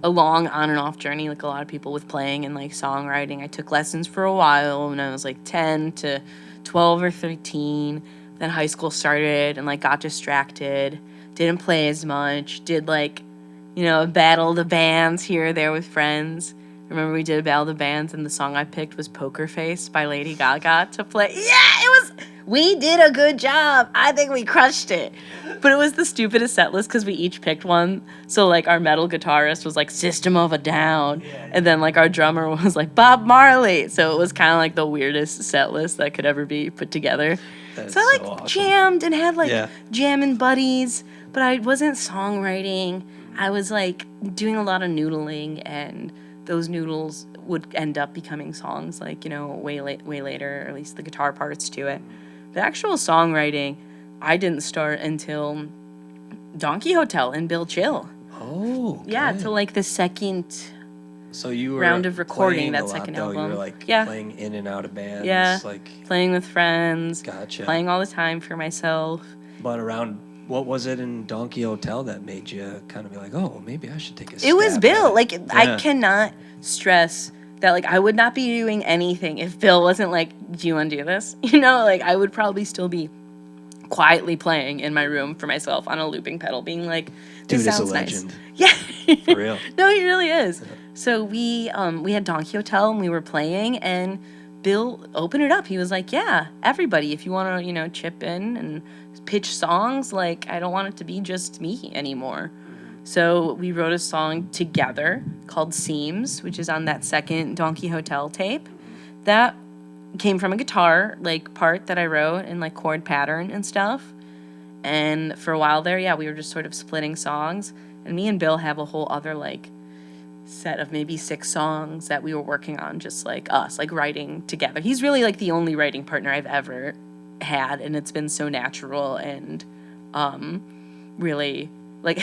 a long on and off journey, like a lot of people with playing and like songwriting. I took lessons for a while when I was like 10 to 12 or 13. Then high school started and like got distracted, didn't play as much, did like, battle the bands here or there with friends. Remember we did Battle of the Bands, and the song I picked was Poker Face by Lady Gaga to play. Yeah, we did a good job. I think we crushed it. But it was the stupidest set list because we each picked one. So, like, our metal guitarist was like System of a Down. And then, like, our drummer was like Bob Marley. So it was kind of like the weirdest set list that could ever be put together. That's So I, like, so awesome. jammed and had, like, Yeah. jamming buddies. But I wasn't songwriting. I was, like, doing a lot of noodling, and those noodles would end up becoming songs, like, you know, way later, or at least the guitar parts to it. The actual songwriting, I didn't start until Donkey Hotel and Bill Chill. Oh, Yeah, okay. to like the second So you were round of recording playing that a lot, second though. You album. were like Yeah. playing in and out of bands. Yeah. Like, playing with friends, gotcha. playing all the time for myself. But around, what was it in Donkey Hotel that made you kind of be like, oh, maybe I should take a It was stab Bill. at Like, Yeah. I cannot stress that, like, I would not be doing anything if Bill wasn't like, do you want to do this? You know, like, I would probably still be quietly playing in my room for myself on a looping pedal, being like, this Dude is a sounds nice. legend. Yeah. For real. No, he really is. So we had Donkey Hotel and we were playing, and Bill opened it up. He was like, yeah, everybody, if you want to, you know, chip in and pitch songs, like, I don't want it to be just me anymore. So we wrote a song together called Seams, which is on that second Donkey Hotel tape. That came from a guitar, like, part that I wrote in, like, chord pattern and stuff. And for a while there, yeah, we were just sort of splitting songs. And me and Bill have a whole other, like, set of maybe 6 songs that we were working on, just like us, like, writing together. He's really, like, the only writing partner I've ever had, and it's been so natural and really, like,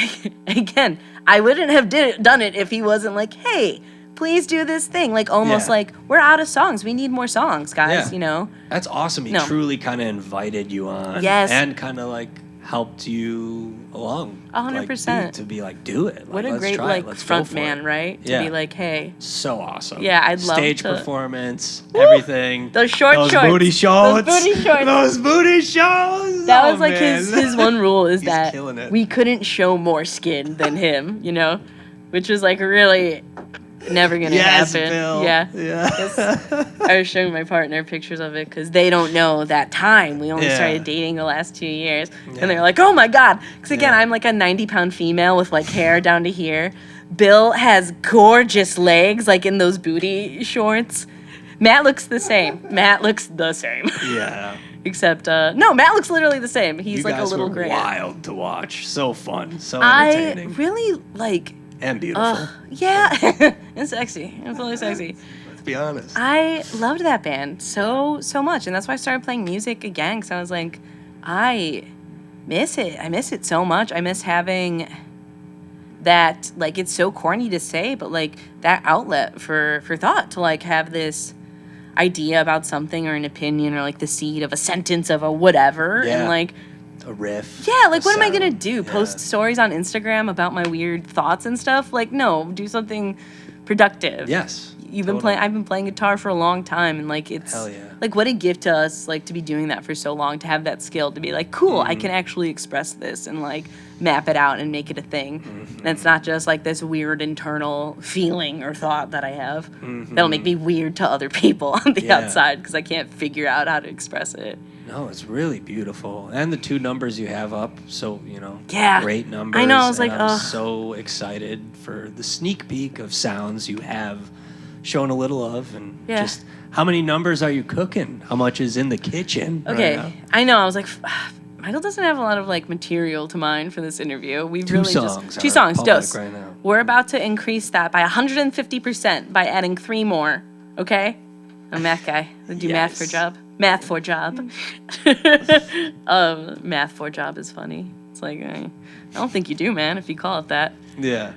again, I wouldn't have done it if he wasn't like, hey, please do this thing. Like, almost Yeah. like, we're out of songs. We need more songs, guys, Yeah. you know? That's awesome. He No. truly kind of invited you on. Yes. And kind of like helped you along. 100%. Like, to be like, do it. What Like, a let's great, try it. like, Let's go front for man, it. right? To Yeah. be like, hey. So awesome. Yeah, I'd love Stage to- performance, everything. Those short Those shorts. booty shorts. Those booty shorts. Those booty shorts. That Oh, was like man. his one rule is He's that killing it. we couldn't show more skin than him, you know? Which was like really never gonna Yes, happen. Bill. Yeah. Yeah. I was showing my partner pictures of it because they don't know that time. We only Yeah. started dating the last 2 years. Yeah. And they're like, oh my God. Because again, Yeah. I'm like a 90-pound female with like hair down to here. Bill has gorgeous legs, like in those booty shorts. Matt looks the same. Matt looks the same. Yeah. Except, no, Matt looks literally the same. He's You like a guys little were gray. wild to watch. So fun. So I entertaining. really like, and beautiful. yeah, it's sexy. It's really sexy. Let's be honest. I loved that band so much, and that's why I started playing music again. Because I was like, I miss it. I miss it so much. I miss having that. Like, it's so corny to say, but like that outlet for thought, to like have this idea about something or an opinion or like the seed of a sentence of a whatever, Yeah. and like. A riff. Yeah, like, a what am I gonna sound. do? Yeah. Post stories on Instagram about my weird thoughts and stuff? Like, no, do something productive. Yes. You've been totally. playing. I've been playing guitar for a long time, and like, it's Hell yeah. like, what a gift to us, like, to be doing that for so long, to have that skill, to be like, cool, Mm-hmm. I can actually express this and like map it out and make it a thing. Mm-hmm. And it's not just like this weird internal feeling or thought that I have that'll make me weird to other people on the Mm-hmm. Yeah. outside because I can't figure out how to express it. No, it's really beautiful. And the 2 numbers you have up, so, you know, Yeah. great numbers. I know, I was and like, I'm ugh. so excited for the sneak peek of sounds you have shown a little of. And Yeah. just how many numbers are you cooking? How much is in the kitchen? Okay, Right now? I know. I was like, Michael doesn't have a lot of like material to mine for this interview. We 2 really songs. just 2 are songs. public Dose. right now. We're about to increase that by 150% by adding 3 more. Okay, I'm a math guy. I do math for Yes. job. Math for job. Math for job is funny. It's like I don't think you do, man. If you call it that. Yeah.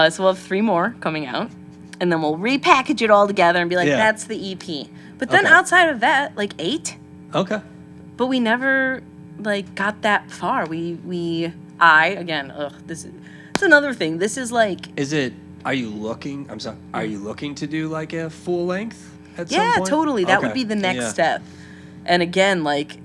So we'll have 3 more coming out, and then we'll repackage it all together and be like, Yeah. that's the EP. But then Okay. outside of that, like 8. Okay. But we never like got that far. This is another thing. This is like, Are you looking? I'm sorry. Are you looking to do like a full length at some yeah, point? totally. That would Okay. be the next Yeah. step. And again, like,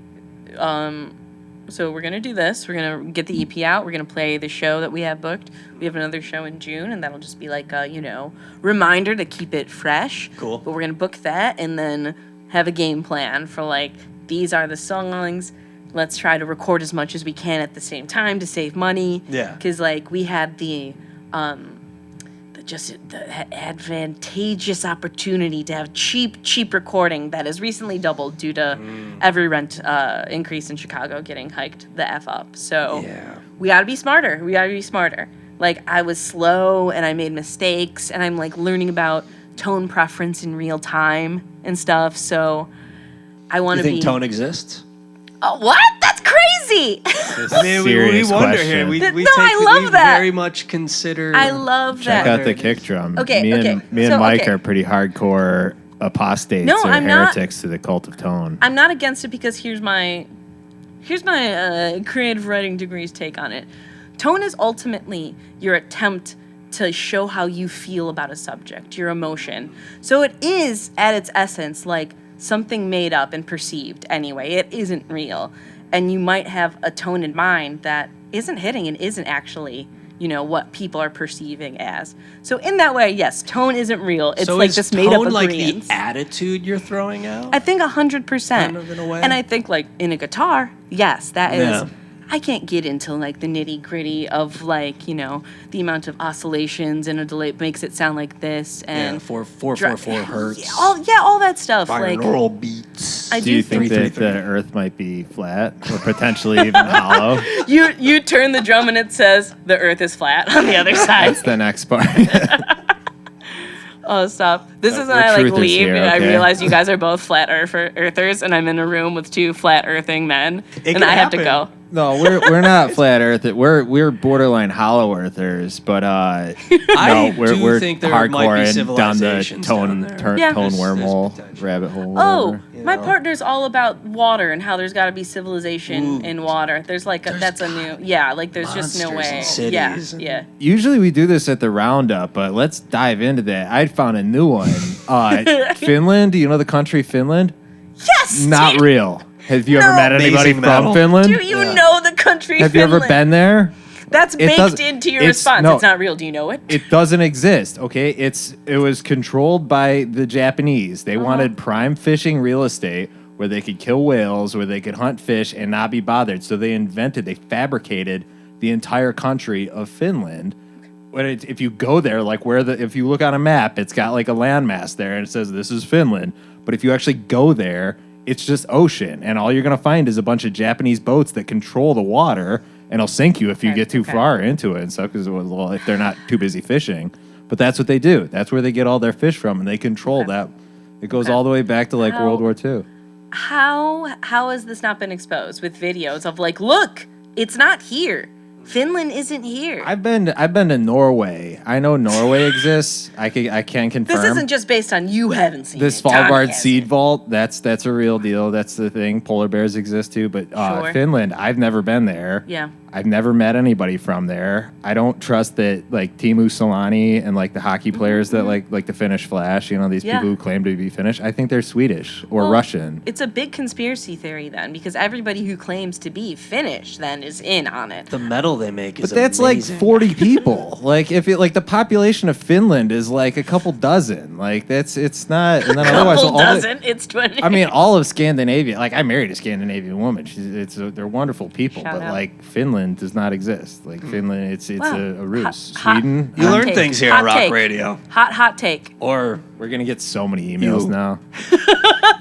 So we're gonna do this. We're gonna get the EP out. We're gonna play the show that we have booked. We have another show in June, and that'll just be like a reminder to keep it fresh. Cool. But we're gonna book that and then have a game plan for like these are the songs. Let's try to record as much as we can at the same time to save money. Yeah. Because like we had the advantageous opportunity to have cheap recording that has recently doubled due to every rent increase in Chicago getting hiked the F up. So we gotta be smarter. Like I was slow and I made mistakes and I'm like learning about tone preference in real time and stuff. So I want You to think be. tone exists? Oh, what? That's crazy. I mean, we Serious wonder question. here. We No, take I love we that. very much consider. I love Check that. out the kick drum. Okay, me okay. and So, Mike okay. are pretty hardcore apostates No, or I'm not. heretics to the cult of tone. I'm not against it because here's my creative writing degree's take on it. Tone is ultimately your attempt to show how you feel about a subject, your emotion. So it is at its essence like something made up and perceived anyway. It isn't real. And you might have a tone in mind that isn't hitting and isn't actually, what people are perceiving as. So in that way, yes, tone isn't real. It's so like is this made up tone like the agreement. attitude you're throwing out? I think 100%. Kind of in a way? And I think like in a guitar, yes, that is. Yeah. I can't get into like the nitty gritty of like the amount of oscillations in a delay makes it sound like this and 444 hertz. all that stuff. Like Binaural beats. I Do you do think that the Earth might be flat or potentially even hollow? you turn the drum and it says the Earth is flat on the other side. That's the next part. Oh, stop. This is when we're I like truthers leave here, and I okay? realize you guys are both flat earthers and I'm in a room with two flat earthing men It and can I have to happen. go. No, we're not flat Earth. We're borderline hollow Earthers, but I no, we're do think there hardcore might be and down the civilizations tone down there. Yeah. tone There's wormhole, potential. rabbit hole. Oh, whatever. my know? partner's all about water and how there's got to be civilization in water. There's like that's a new like there's just no monsters way. in cities and- Yeah. Usually we do this at the roundup, but let's dive into that. I found a new one. Finland. Do you know the country Finland? Yes. Not dude. real. Have you ever No. met anybody Amazing from metal. Finland? Do you Yeah. know the country? Have you ever Finland? been there? That's It does- baked into your it's- response. no. It's not real. Do you know it? It doesn't exist. Okay, it was controlled by the Japanese. They wanted prime fishing real estate where they could kill whales, where they could hunt fish and not be bothered. So they fabricated the entire country of Finland. But if you go there, like if you look on a map, it's got like a landmass there and it says this is Finland. But if you actually go there, it's just ocean, and all you're gonna find is a bunch of Japanese boats that control the water, and it'll sink you if you Okay, get too okay. far into it and stuff. Because if they're not too busy fishing, but that's what they do. That's where they get all their fish from, and they control that. It goes all the way back to like How- World War II. How has this not been exposed with videos of like, look, it's not here. Finland isn't here. I've been to Norway. I know Norway exists. I can confirm. This isn't just based on you haven't seen This it. Tommy Svalbard hasn't. seed vault, that's a real deal. That's the thing. Polar bears exist too, but Sure. Finland, I've never been there. Yeah. I've never met anybody from there. I don't trust that like Teemu Solani and like the hockey players that like the Finnish Flash, these Mm-hmm. Yeah. people who claim to be Finnish, I think they're Swedish or Well, Russian. It's a big conspiracy theory then, because everybody who claims to be Finnish then is in on it. The metal they make is But that's amazing. like 40 people. Like if it like the population of Finland is like a couple dozen. Like it's not and then otherwise Couple all the- dozen. It's 20. I mean, all of Scandinavia. Like, I married a Scandinavian woman. They're wonderful people, Shout but out. like Finland does not exist. Like Finland, it's Wow. a ruse. Hot- Sweden, You Hot learn take. things here Hot on Rock take. Radio. Hot take. Or we're gonna get so many emails You. now.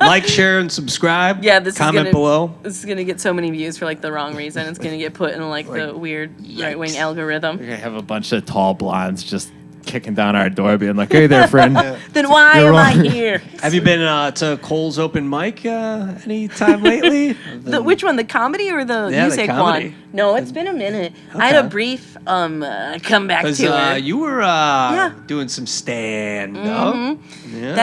like, share, and subscribe. Yeah, this Comment is gonna, below. This is gonna get so many views for like the wrong reason. It's gonna get put in like the weird right wing algorithm. We're gonna have a bunch of tall blondes just kicking down our door, being like, "Hey there, friend." Then why You're am I wrong. here? Have you been to Cole's open mic any time lately? Which one? The comedy or the Yeah, the music comedy. one? No, it's been a minute. I had a Okay. brief comeback Because to it. you were Yeah. doing some stand up. Yeah.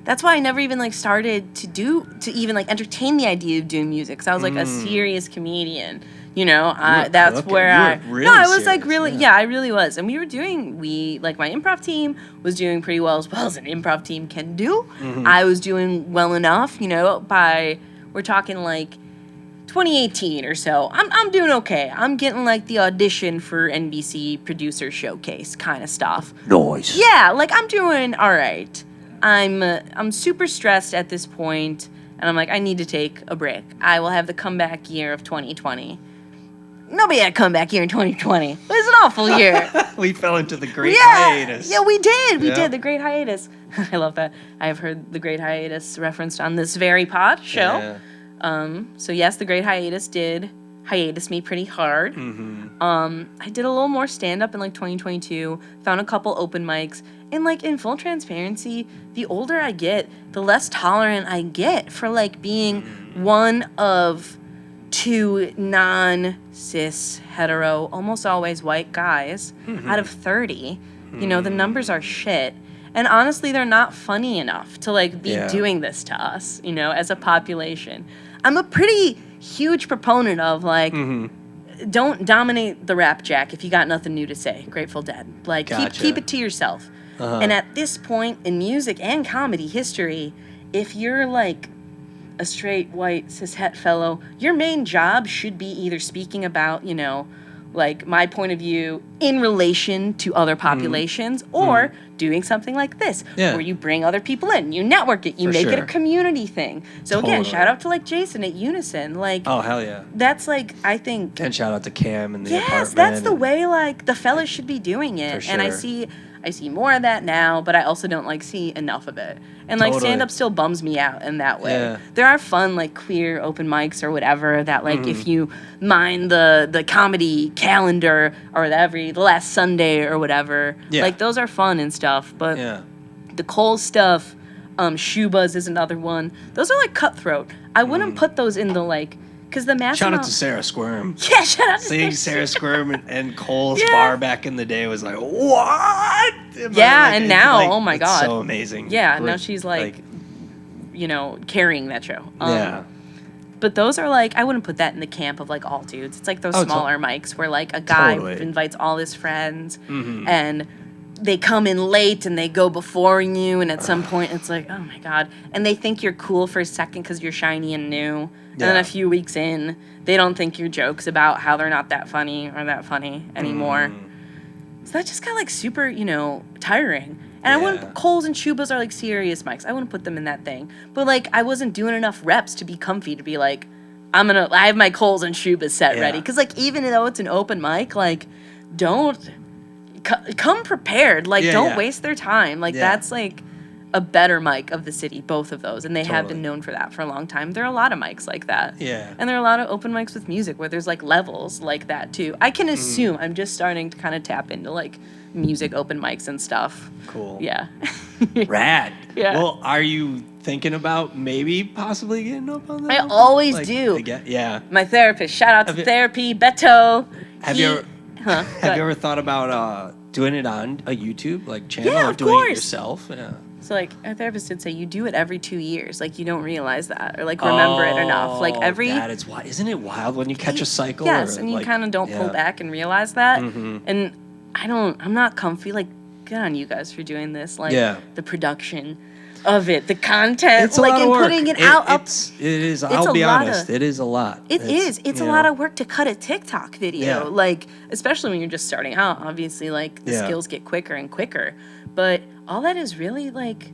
That's why I never even like started to even like entertain the idea of doing music. Because I was like a serious comedian. You know, were that's cooking. where You I. were really No, I was like serious, really. yeah. Yeah, I really was. And like my improv team was doing pretty well as an improv team can do. Mm-hmm. I was doing well enough. You know, we're talking like 2018 or so. I'm doing okay. I'm getting like the audition for NBC producer showcase kind of stuff. Noise. Yeah, like I'm doing all right. I'm super stressed at this point, and I'm like, I need to take a break. I will have the comeback year of 2020. Nobody had a comeback year in 2020. It was an awful year. We fell into the great Yeah, hiatus. yeah, we did. We Yeah. did the Great Hiatus. I love that. I have heard the Great Hiatus referenced on this very pod show. Yeah. So yes, the Great Hiatus did hiatus me pretty hard. Mm-hmm. I did a little more stand up in like 2022. Found a couple open mics, and like in full transparency, the older I get, the less tolerant I get for like being one of two non-cis hetero, almost always white guys out of 30. You know, the numbers are shit. And honestly, they're not funny enough to like be Yeah. doing this to us, you know, as a population. I'm a pretty huge proponent of like, don't dominate the rap jack if you got nothing new to say. Grateful Dead. Like, Gotcha. keep it to yourself. And at this point in music and comedy history, if you're like a straight white cis het fellow, your main job should be either speaking about, you know, like my point of view in relation to other populations, or doing something like this, Yeah. where you bring other people in, you network it, you For make it sure. a community thing. So again, Totally. shout out to like Jason at Unison. Like, Oh, hell yeah. that's like, I think, And shout out to Cam and the yes, apartment. that's the and- way like the fellas should be doing it. For And sure. I see more of that now, but I also don't like see enough of it. And like Totally. stand up still bums me out in that way. Yeah. There are fun like queer open mics or whatever that like Mm-hmm. if you mind the comedy calendar or the last Sunday or whatever, Yeah. like those are fun and stuff. But Yeah. the Cole stuff, Shubas is another one. Those are like cutthroat. I wouldn't put those in the like, because the massive Shout out amount- to Sarah Squirm. Yeah, shout out to Seeing Sarah Squirm and Cole's Yeah. bar back in the day was like, what? But, Yeah, like, and it's now, like- oh my it's God. so amazing. Yeah, now Great. she's like, you know, carrying that show. Yeah. But those are like, I wouldn't put that in the camp of like all dudes. It's like those Oh, smaller mics where like a guy Totally. Mm-hmm. invites all his friends and they come in late and they go before you. And at some point it's like, oh my God. And they think you're cool for a second because you're shiny and new. And then Yeah. a few weeks in, they don't think your jokes about how they're not that funny or that funny anymore. Mm. So that just got like super, you know, tiring. And I Yeah. wouldn't, Coles and Chubas are like serious mics. I wouldn't put them in that thing. But like, I wasn't doing enough reps to be comfy to be like, I have my Coles and Chubas set Yeah. ready. Cause like, even though it's an open mic, like, don't, come prepared. Like, Yeah, don't yeah. waste their time. Like, Yeah. that's like a better mic of the city, both of those. And they have Totally. been known for that for a long time. There are a lot of mics like that. Yeah. And there are a lot of open mics with music where there's like levels like that too. I Mm. can assume I'm just starting to kind of tap into like music open mics and stuff. Cool. Yeah. Rad. Yeah. Well, are you thinking about maybe possibly getting up on that? I always do. Yeah. My therapist, shout out to Have you- therapy, Beto. Have you ever- Huh? Have you ever thought about doing it on a YouTube like channel Yeah, or of doing course. it yourself? Yeah. So like our therapist did say you do it every 2 years. Like you don't realize that or like remember it enough. Like every That is why. Isn't it wild when you catch a cycle? Yes, or, and you like- kind of don't pull yeah. back and realize that. Mhm. And I'm not comfy. Like, good on you guys for doing this. Like, Yeah. the production of it, the content, It's a like, lot of and work. putting it out. Up, It is. it's I'll a be lot honest. of- It is a lot. It's you a know, lot of work to cut a TikTok video. Yeah. Like, especially when you're just starting out. Obviously, like the Yeah. skills get quicker and quicker. But all that is really like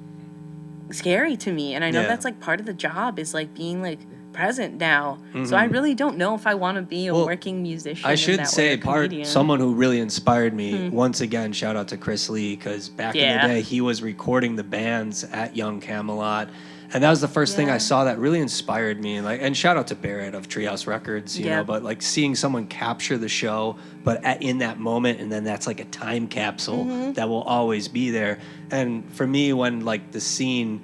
scary to me. And I know Yeah. that's like part of the job is like being like present now. So I really don't know if I want to be a Mm-hmm. Well, working musician. I in should that way, say or comedian. someone who really inspired me. Once again, shout out to Chris Lee because back in Yeah. the day he was recording the bands at Young Camelot, and that was the first thing Yeah. I saw that really inspired me. And shout out to Barrett of Treehouse Records, you Yeah. know. But like seeing someone capture the show, but in that moment, and then that's like a time capsule Mm-hmm. that will always be there. And for me, when like the scene.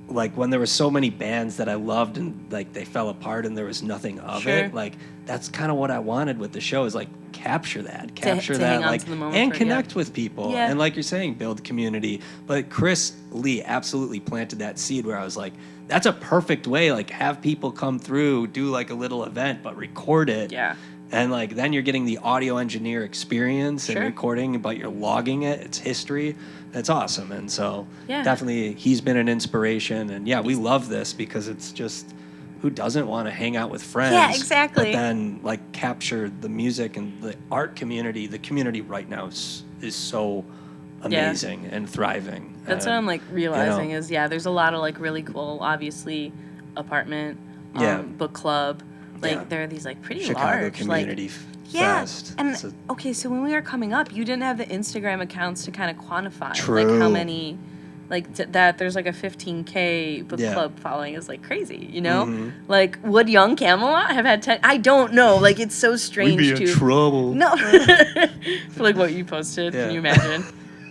Like when there were so many bands that I loved and like they fell apart and there was nothing of Sure. it, like that's kind of what I wanted with the show is like capture that to hang that on like to the moment and for- yeah. connect with people Yeah. and like you're saying build community. But Chris Lee absolutely planted that seed where I was like, that's a perfect way, like have people come through, do like a little event, but record it. Yeah. And like then you're getting the audio engineer experience and Sure. recording, but you're logging it. It's history. It's awesome. And so Yeah. definitely he's been an inspiration. And yeah, we love this because it's just who doesn't want to hang out with friends? Yeah, exactly. But then like capture the music and the art community. The community right now is so amazing and thriving. That's what And, I'm like realizing is there's a lot of like really cool, obviously, apartment, book club. Like Yeah. there are these like pretty Chicago large Community Fest. And It's a- okay, so when we were coming up, you didn't have the Instagram accounts to kind of quantify like True. how many. Like that, there's like a 15K book Yeah. club following is like crazy, you know. Mhm. Like would Young Camelot have had 10? I don't know. Like it's so strange We'd be in to trouble. no. For like what you posted, Yeah. can you imagine?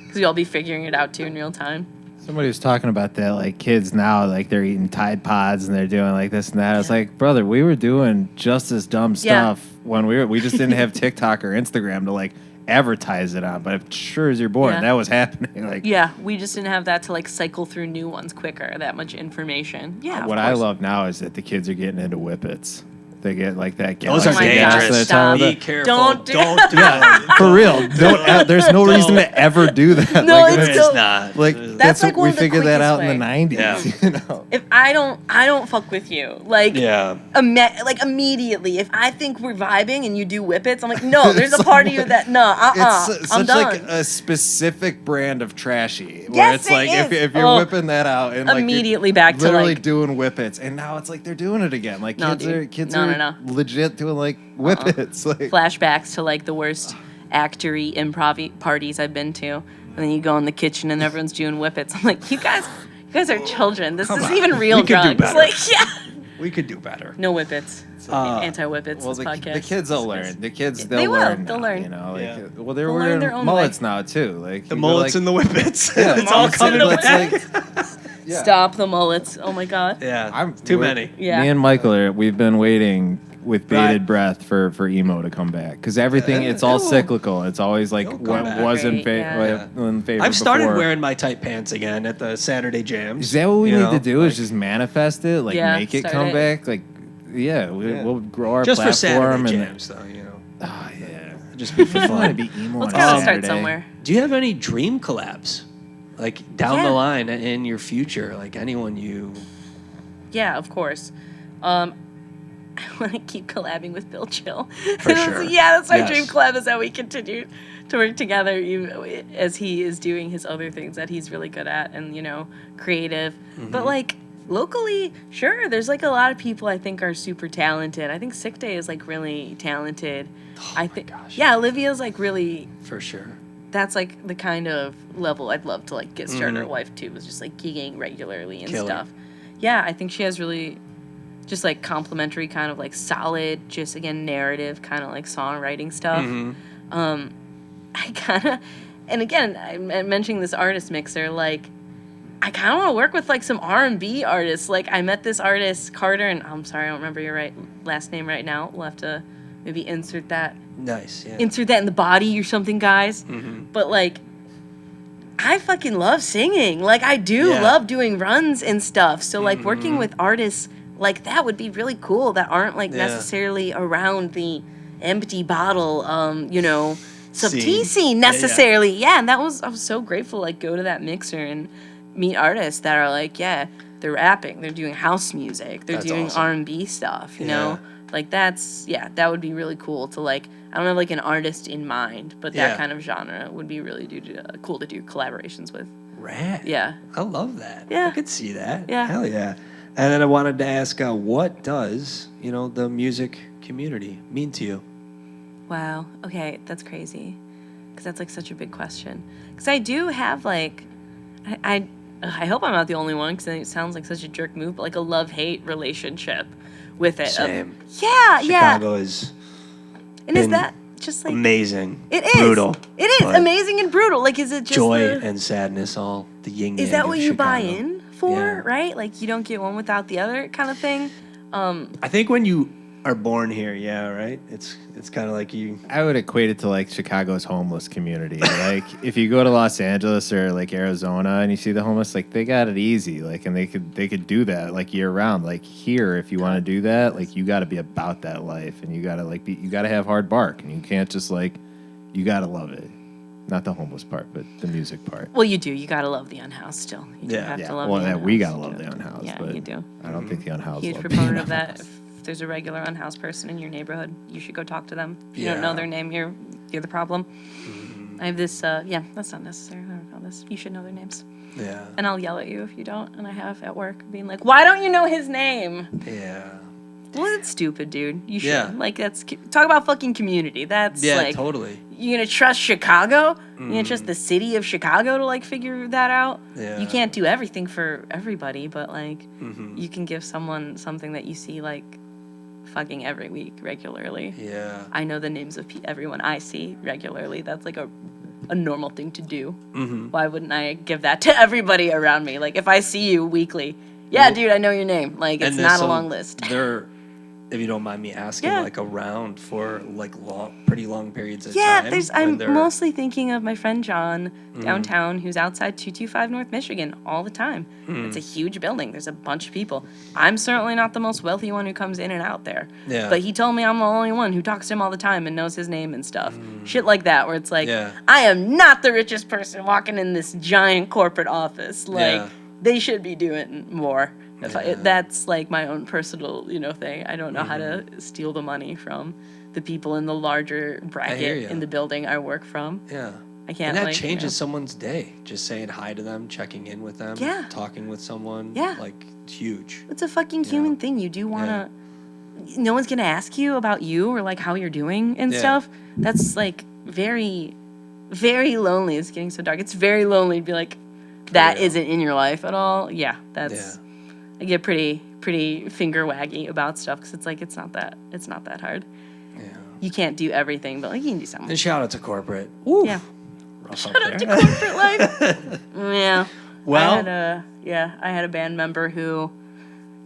Because you'll be figuring it out too in real time. Somebody was talking about that, like kids now, like they're eating Tide Pods and they're doing like this and that. I was like, brother, we were doing just as dumb Yeah. stuff when we just didn't have TikTok or Instagram to like advertise it on. But sure as you're born, Yeah. that was happening. Like Yeah, we just didn't have that to like cycle through new ones quicker. That much information. Yeah. what I love now is that the kids are getting into whippets. They get like that. Those Galaxy are my Gas God, dangerous. that stop. time. Be careful. Don't do- Don't do Yeah, that. for real. Don't. There's no reason to ever do that. No, like, it's It's so- not. like It's- that's like what one we of the figured that out quickest in the way. '90s. Yeah. You know. If I don't fuck with you. Like yeah. like immediately. If I think we're vibing and you do whippets, I'm like, no, there's a part of you that It's I'm such done. like a specific brand of trashy. Where Yes, it's like it is. if you're Oh. whipping that out and like you're Immediately back to, literally like- doing whippets, and now it's like they're doing it again. Like No, kids dude. are kids No, are no. legit doing like whippets. Like Flashbacks to like the worst actory improv parties I've been to, and then you go in the kitchen and everyone's doing whippets. I'm like, you guys are children. This Come isn't on. even real We could do drugs. better. Like, yeah, We could do better. no whippets. Anti-whippets. well, this the podcast. kids will learn. The kids They they'll will. learn. They'll now, learn. You know, like Yeah. well, they're They'll learn wearing their own mullets way. now too. Like The you go, mullets like, and the whippets. yeah, it's all mullets coming and back. whippets, yeah. Stop the mullets. Oh my god. Yeah. Too many. Yeah. Me and Michael we've been waiting with bated Right. breath for emo to come back because everything it's all it'll- cyclical. It's always like it'll come what back. was in, Great, yeah. in favor. I've started before. wearing my tight pants again at the Saturday jams. Is that what we you need know? to do? Is just manifest it, like Yeah, make it start come it. back? Like, yeah, Yeah. we'll grow our Just for platform Saturday and jams, though, you know. oh yeah, Just be for I want to fun. be emo. Let's on gotta start Saturday. somewhere. Do you have any dream collabs? Like down Yeah. the line in your future? Like anyone you... Yeah, of course. I want to keep collabing with Bill Chill. For sure. Yeah, that's our Yes. dream collab is that we continue to work together even as he is doing his other things that he's really good at and, you know, creative. Mm-hmm. But, like, locally, sure, there's, like, a lot of people I think are super talented. I think Sick Day is, like, really talented. I think, gosh. yeah, Olivia's, like, really, For sure. that's, like, the kind of level I'd love to, like, get started. Mhm. Wife, too, was just, like, gigging regularly and Killer. stuff. Yeah, I think she has really just like complimentary kind of like solid, just again narrative kind of like songwriting stuff. Mhm. I kind of, and again, I'm mentioning this artist mixer. Like, I kind of want to work with like some R&B artists. Like, I met this artist Carter, and I'm sorry, I don't remember your last name right now. We'll have to maybe insert that Nice, yeah. in the body or something, guys. Mhm. But like, I fucking love singing. Like, I do Yeah. love doing runs and stuff. So like, Mm-hmm. working with artists like that would be really cool. That aren't like Yeah. necessarily around the empty bottle, you know, sub T Scene. scene Yeah, yeah. necessarily. Yeah, and I was so grateful. Like, go to that mixer and meet artists that are like, yeah, they're rapping, they're doing house music, they're That's doing awesome. R&B stuff. You know, like that would be really cool to like. I don't have like an artist in mind, but that Yeah. kind of genre would be really cool to do collaborations with. Rad. Yeah. I love that. Yeah. I could see that. Yeah. Hell yeah. And then I wanted to ask, what does, the music community mean to you? Wow. Okay, that's crazy. Because that's like such a big question. Because I do have like, I hope I'm not the only one because it sounds like such a jerk move, but like a love-hate relationship with it. Same. Yeah, yeah. Chicago is And is been that just like amazing. it is Brutal. It is but amazing and brutal. Like, is it just Joy the, and sadness, all the yin is yang that of what you buy Chicago. in for? Yeah. Right? Like, you don't get one without the other kind of thing. I think when you are born here, yeah, right? It's kind of like you... I would equate it to like Chicago's homeless community. Like if you go to Los Angeles or like Arizona and you see the homeless, like they got it easy. Like and they could do that like year round. Like here, if you want to do that, like you got to be about that life and you got to have hard bark and you can't just like you got to love it. Not the homeless part, but the music part. Well, you do. You gotta love the Unhoused still. You do Yeah. have Yeah, to love well, the yeah, Unhoused. we gotta love the Unhoused. Yeah, but you do. I don't think the Unhoused Huge love proponent the of that. Unhoused. If there's a regular unhoused person in your neighborhood, you should go talk to them. If you don't Yeah. know their name, you're the problem. I have this. Yeah, that's not necessary. I don't know this. You should know their names. Yeah. And I'll yell at you if you don't. And I have at work, being like, "Why don't you know his name?" Yeah. Well, it's stupid, dude. You should. Yeah. Like, talk about fucking community. That's Yeah, like, totally. you gonna trust Chicago? You gonna trust the city of Chicago to like figure that out? Yeah. You can't do everything for everybody, but like, Mm-hmm. you can give someone something that you see like fucking every week regularly. Yeah. I know the names of everyone I see regularly. That's like a normal thing to do. Mm-hmm. Why wouldn't I give that to everybody around me? Like, if I see you weekly, yeah, Well, dude, I know your name. Like, it's And there's not a some- long list. They're, if you don't mind me asking, Yeah. like around for like pretty long periods of Yeah, time. there's. when I'm they're- Mm-hmm. mostly thinking of my friend John downtown, who's outside 225 North Michigan all the time. Mm. It's a huge building. There's a bunch of people. I'm certainly not the most wealthy one who comes in and out there. Yeah. But he told me I'm the only one who talks to him all the time and knows his name and stuff. Shit like that, where it's like, Yeah. I am not the richest person walking in this giant corporate office. Like, Yeah. they should be doing more. If Yeah. that's like my own personal, thing. I don't know how to steal the money from the people in the larger hear bracket ya. in the building I work from. Yeah. I can't. And that like, changes someone's day. Just saying hi to them, checking in with them, Yeah. talking with someone. Yeah. Like, it's huge. It's a fucking human thing. You do wanna. No one's gonna ask you about you or like how you're doing and Yeah. stuff. That's like very, very lonely. It's getting so dark. It's very lonely to be like, that real. isn't in your life at all. Yeah, that's. Yeah. I get pretty finger waggy about stuff because it's like it's not that hard. Yeah. You can't do everything, but like you can do something. And shout out to corporate. Yeah. Rough Shout up out to there. corporate life. Yeah. Well- I had a band member who,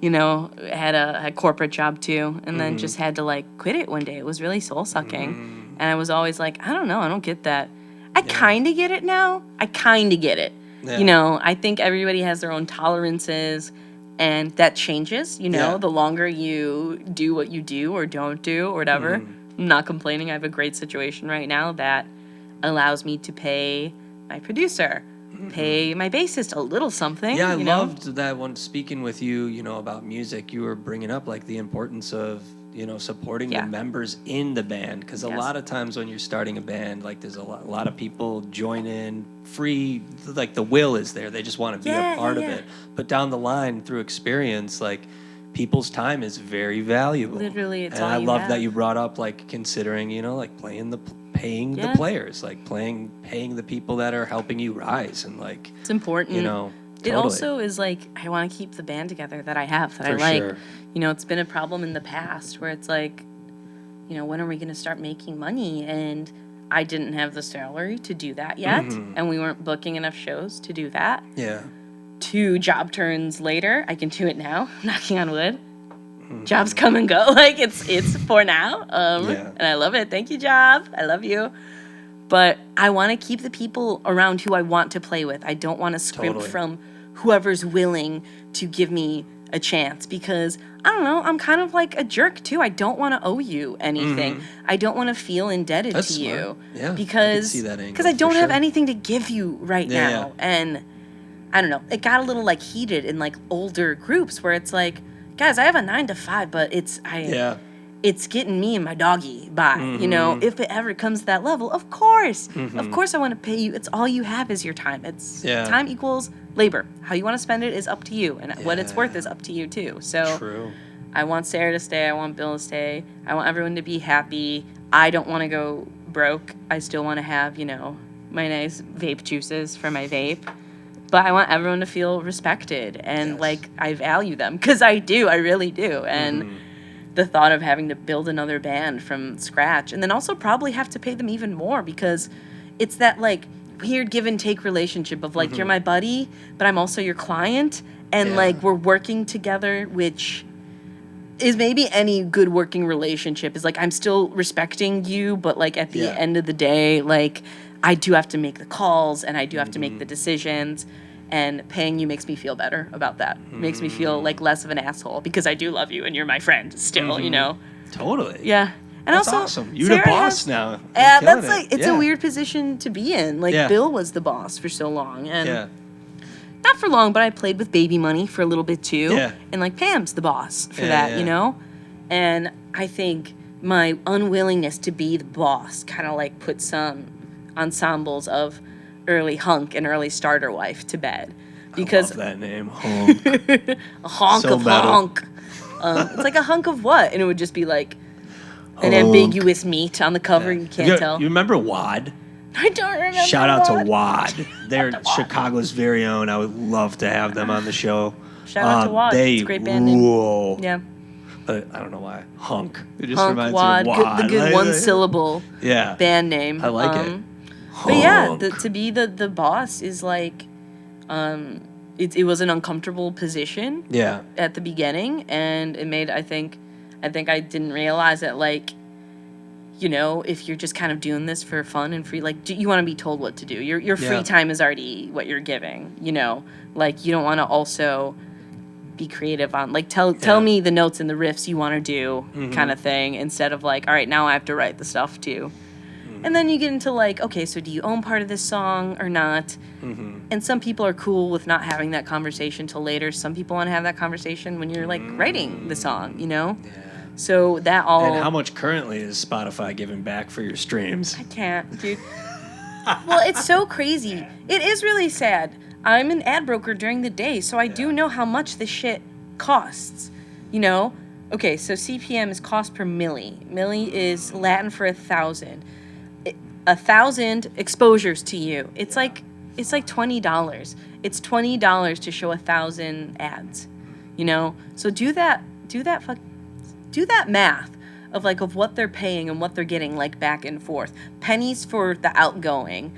had a corporate job too, and then just had to like quit it one day. It was really soul sucking, and I was always like, I don't know, I don't get that. I kind of get it now. I kind of get it. Yeah. I think everybody has their own tolerances, and that changes. Yeah. The longer you do what you do or don't do or whatever. I'm not complaining. I have a great situation right now that allows me to pay my producer, pay my bassist a little something. Yeah, I you know? loved that when speaking with you, about music, you were bringing up like the importance of, supporting Yeah. the members in the band. Because a Yes. lot of times when you're starting a band, like there's a lot of people join in free, like the will is there. They just want to be Yeah, a part yeah, of yeah. it. But down the line through experience, like people's time is very valuable. Literally, it's and all I you love have. that you brought up like considering, like paying Yeah. the players, like paying the people that are helping you rise and like, It's important. It totally. also is like I want to keep the band together that I have that I For like. sure. It's been a problem in the past where it's like, when are we going to start making money? And I didn't have the salary to do that yet, and we weren't booking enough shows to do that. Yeah. 2 job turns later, I can do it now. Knocking on wood. Jobs come and go. Like it's for now. Yeah. And I love it. Thank you, job. I love you. But I want to keep the people around who I want to play with. I don't want to scrimp Totally. from whoever's willing to give me a chance because I don't know, I'm kind of like a jerk too. I don't want to owe you anything. I don't want to feel indebted That's to smart. you. Yeah, I can Because see that angle, because I for don't have sure. anything to give you right Yeah, now. And I don't know. It got a little like heated in like older groups where it's like, guys, I have a 9 to 5, but it's getting me and my doggy by. If it ever comes to that level, of course I want to pay you. It's all you have is your time. It's Yeah. time equals labor. How you want to spend it is up to you, and what it's worth Yeah. is up to you too. So True. I want Sarah to stay. I want Bill to stay. I want everyone to be happy. I don't want to go broke. I still want to have, my nice vape juices for my vape. But I want everyone to feel respected and Yes. like I value them because I do. I really do. And the thought of having to build another band from scratch and then also probably have to pay them even more because it's that like weird give and take relationship of like you're my buddy, but I'm also your client. And Yeah. like we're working together, which is maybe any good working relationship is like I'm still respecting you, but like at the Yeah. end of the day, like I do have to make the calls and I do have to make the decisions, and paying you makes me feel better about that. Makes me feel like less of an asshole because I do love you and you're my friend still, Totally. Yeah. And That's also, awesome. You're the Sarah boss has- now. You're Yeah, killing that's it. like it's Yeah. a weird position to be in. Like Yeah. Bill was the boss for so long, and Yeah. not for long, but I played with Baby Money for a little bit too. Yeah. And like Pam's the boss for Yeah, that, yeah. you know? And I think my unwillingness to be the boss kind of like put some ensembles of early hunk and early starter wife to bed. Because I love that name. Hunk. a honk So of metal. honk. It's like a hunk of what? And it would just be like an Hunk. ambiguous meat on the cover. You can't tell. You remember WAD? I don't remember. Shout out what. to WAD. They're Chicago's very own. I would love to have them on the show. Shout out to WAD. They It's a great band name. rule. Yeah. But I don't know why. Hunk. It just Hunk, reminds wad, me of good, WAD. the good Like, one syllable Yeah. band name. I like it. But yeah, Hunk. to be the boss is like, it was an uncomfortable position Yeah. at the beginning, and it made I think I didn't realize that like, you know, if you're just kind of doing this for fun and free, like you want to be told what to do. Your free Yeah. time is already what you're giving. You know, like you don't want to also be creative on like tell me the notes and the riffs you want to do kind of thing instead of like, all right, now I have to write the stuff too. And then you get into like, okay, so do you own part of this song or not? And some people are cool with not having that conversation till later. Some people want to have that conversation when you're like writing the song, you know? So that all. And how much currently is Spotify giving back for your streams? I can't, dude. Well, it's so crazy. It is really sad. I'm an ad broker during the day, so I do know how much this shit costs. You know? Okay, so CPM is cost per milli. Milli is Latin for 1,000. 1,000 exposures to you. It's like $20. It's $20 to show 1,000 ads. You know? So do that math of what they're paying and what they're getting like back and forth. Pennies for the outgoing,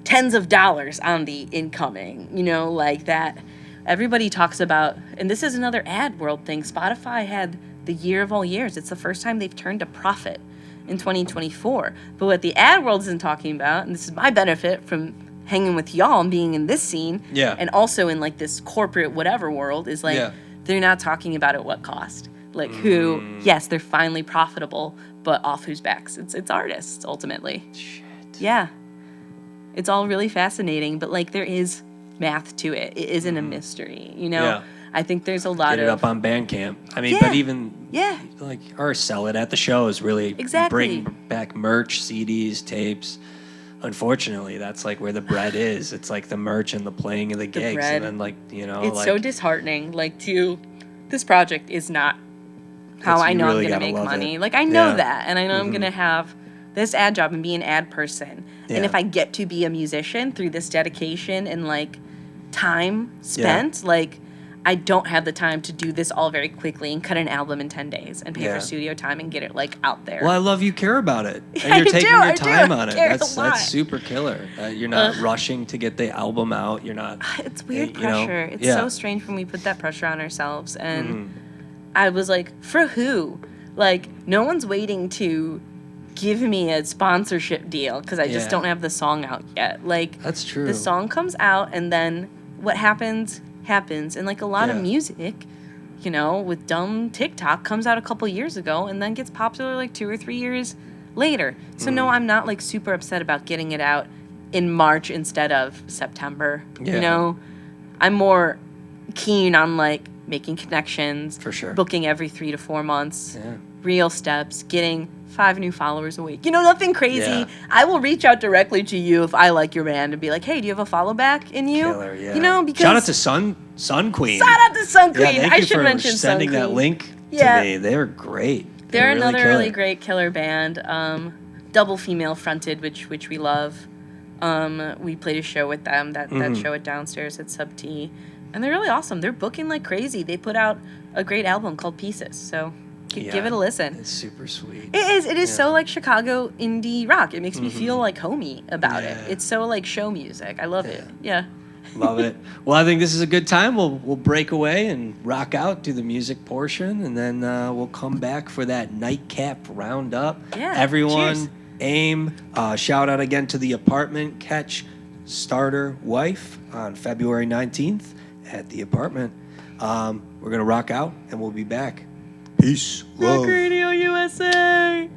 tens of dollars on the incoming, you know, like that. Everybody talks about, and this is another ad world thing. Spotify had the year of all years. It's the first time they've turned a profit in 2024. But what the ad world isn't talking about, and this is my benefit from hanging with y'all and being in this scene, Yeah. and also in like this corporate whatever world, is like Yeah. they're not talking about at what cost. Like who, yes, they're finally profitable, but off whose backs? It's artists ultimately. Shit. Yeah. It's all really fascinating, but like there is math to it. It isn't a mystery, you know? Yeah. I think there's a lot Get it of up on Bandcamp. I mean, Yeah. but even Yeah. like or sell it at the shows. Really Exactly. bring back merch, CDs, tapes. Unfortunately, that's like where the bread is. It's like the merch and the playing of the gigs, bread. and then like you know, it's like so disheartening. Like this project is not how It's- I you know really I'm gonna gotta make love money. it. Like I know Yeah. that, and I know I'm gonna have this ad job and be an ad person. Yeah. And if I get to be a musician through this dedication and like time spent, like I don't have the time to do this all very quickly and cut an album in 10 days and pay Yeah. for studio time and get it like out there. Well, I love you care about it, and I you're taking do, your I do. time I on it. care a That's lot. super killer. You're not rushing to get the album out. You're not. It's weird you know? pressure. It's Yeah. so strange when we put that pressure on ourselves. And I was like, for who? Like, no one's waiting to give me a sponsorship deal because I just Yeah. don't have the song out yet. Like, That's true. the song comes out, and then what happens, happens. And like a lot of Yeah. music, you know, with dumb TikTok comes out a couple years ago and then gets popular like 2 or 3 years later. So no, I'm not like super upset about getting it out in March instead of September. Yeah. You know, I'm more keen on like making connections, For sure. booking every 3 to 4 months, Yeah. real steps, getting 5 new followers a week. You know, nothing crazy. Yeah. I will reach out directly to you if I like your band and be like, hey, do you have a follow back in you? Killer, yeah. You know, because shout out to Sun Queen. Shout out to Sun Queen. Yeah, thank I you should for mention sending Sun that Queen. link Yeah. to me. They're great. They're another killer. really great killer band. Double female fronted, which we love. We played a show with them, that show at Downstairs at Sub T. And they're really awesome. They're booking like crazy. They put out a great album called Pieces. So give Yeah. it a listen. It's super sweet. It is so like Chicago indie rock. It makes me feel like homey about it. Yeah. It's so like show music. I love it. Yeah. Love it. Well, I think this is a good time. We'll break away and rock out, do the music portion, and then we'll come back for that nightcap roundup. Yeah, Everyone, cheers. aim. Shout out again to the apartment. Catch Starter Wife on February 19th at the apartment. We're gonna rock out, and we'll be back. Peace. Rock Love. Radio USA.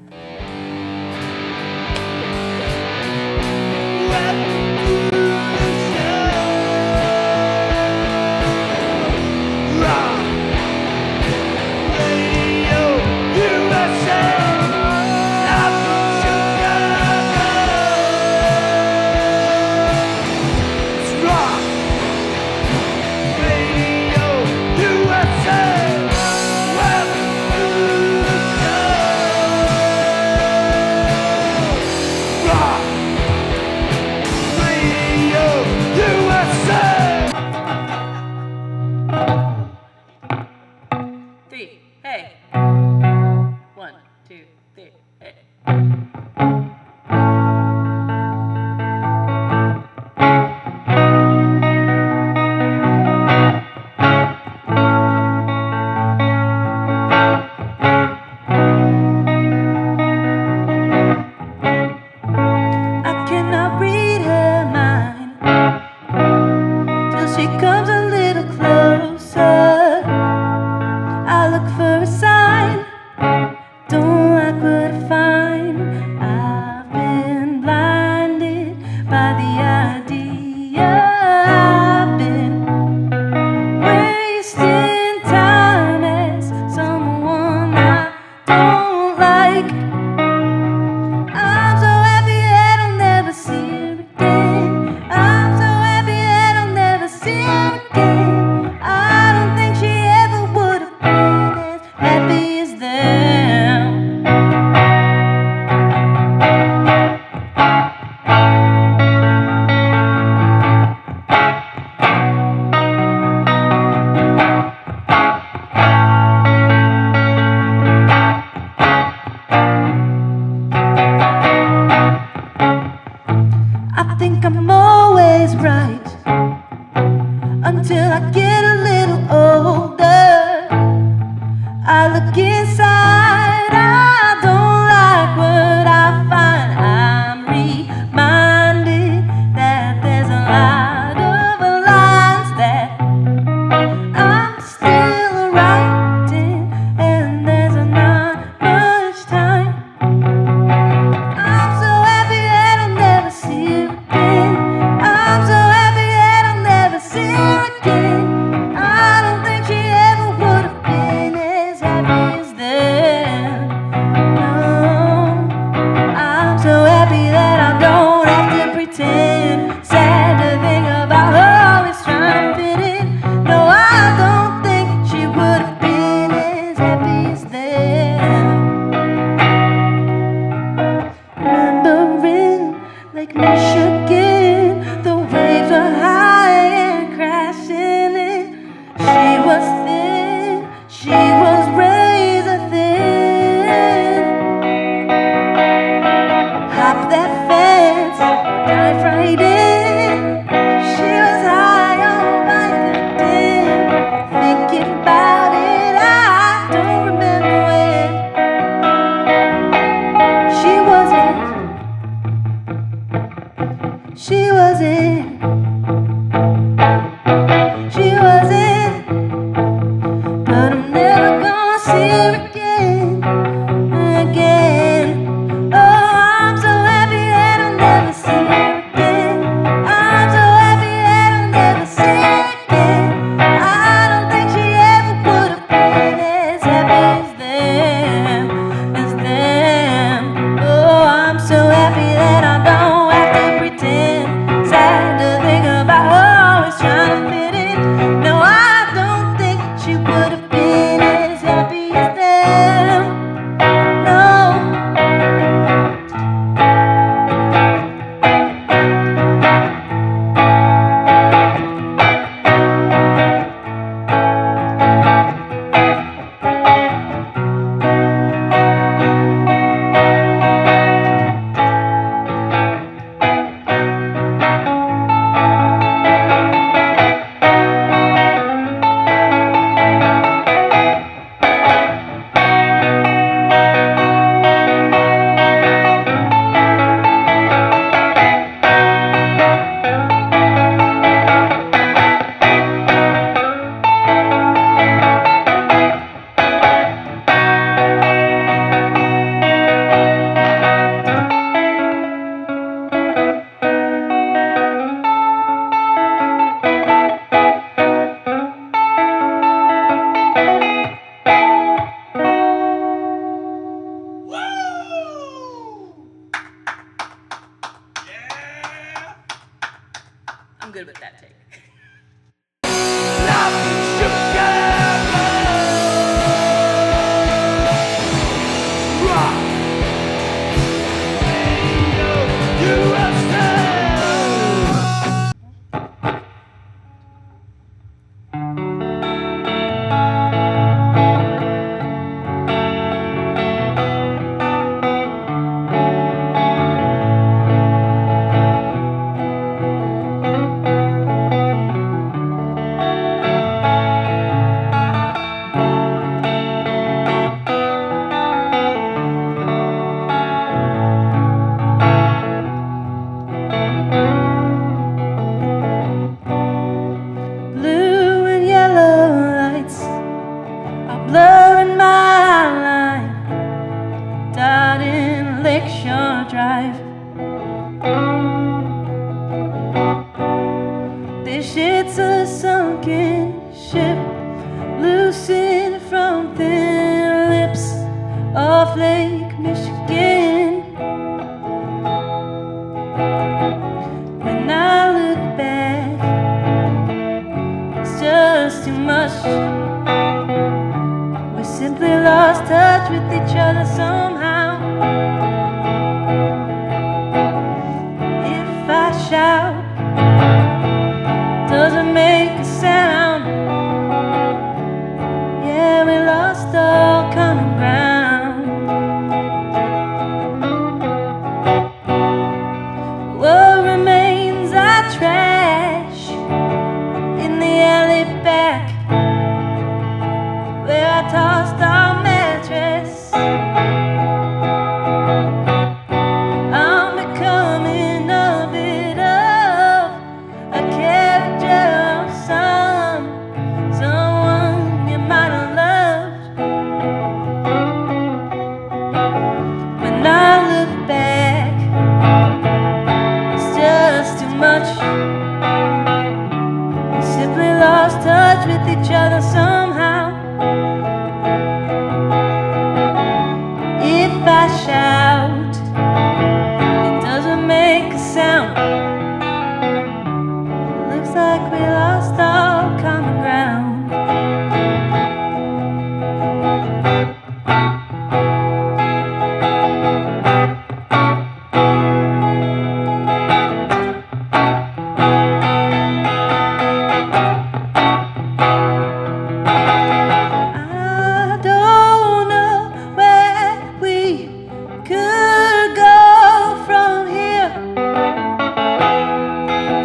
good with that take. Blue and yellow lights are blurring my line, dotting Lakeshore Drive. This shit's a sunken ship, loosened from thin lips off Lake Michigan. When I look back, it's just too much. We simply lost touch with each other somehow. If I shout, doesn't make a sound. Yeah, we lost all common ground. What remains our trash in the alley back, where I tossed our mattress. I'm becoming a bit of a character of someone you might have loved. When I look back, it's just too much. We simply lost touch with each other somehow. If I shout, it doesn't make a sound. Looks like we lost all common ground. I don't know where we could go from here.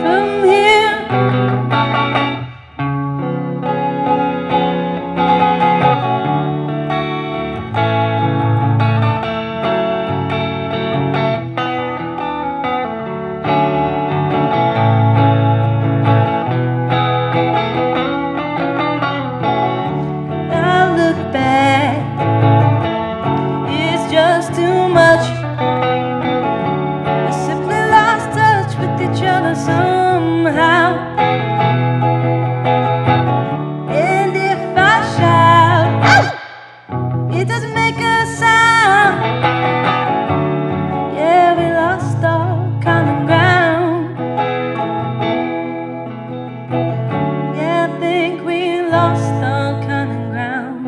From here. I look back, it's just too much. We simply lost touch with each other somehow. And if I shout, it doesn't make a sound. Yeah, we lost all common ground. Yeah, I think we lost all common ground.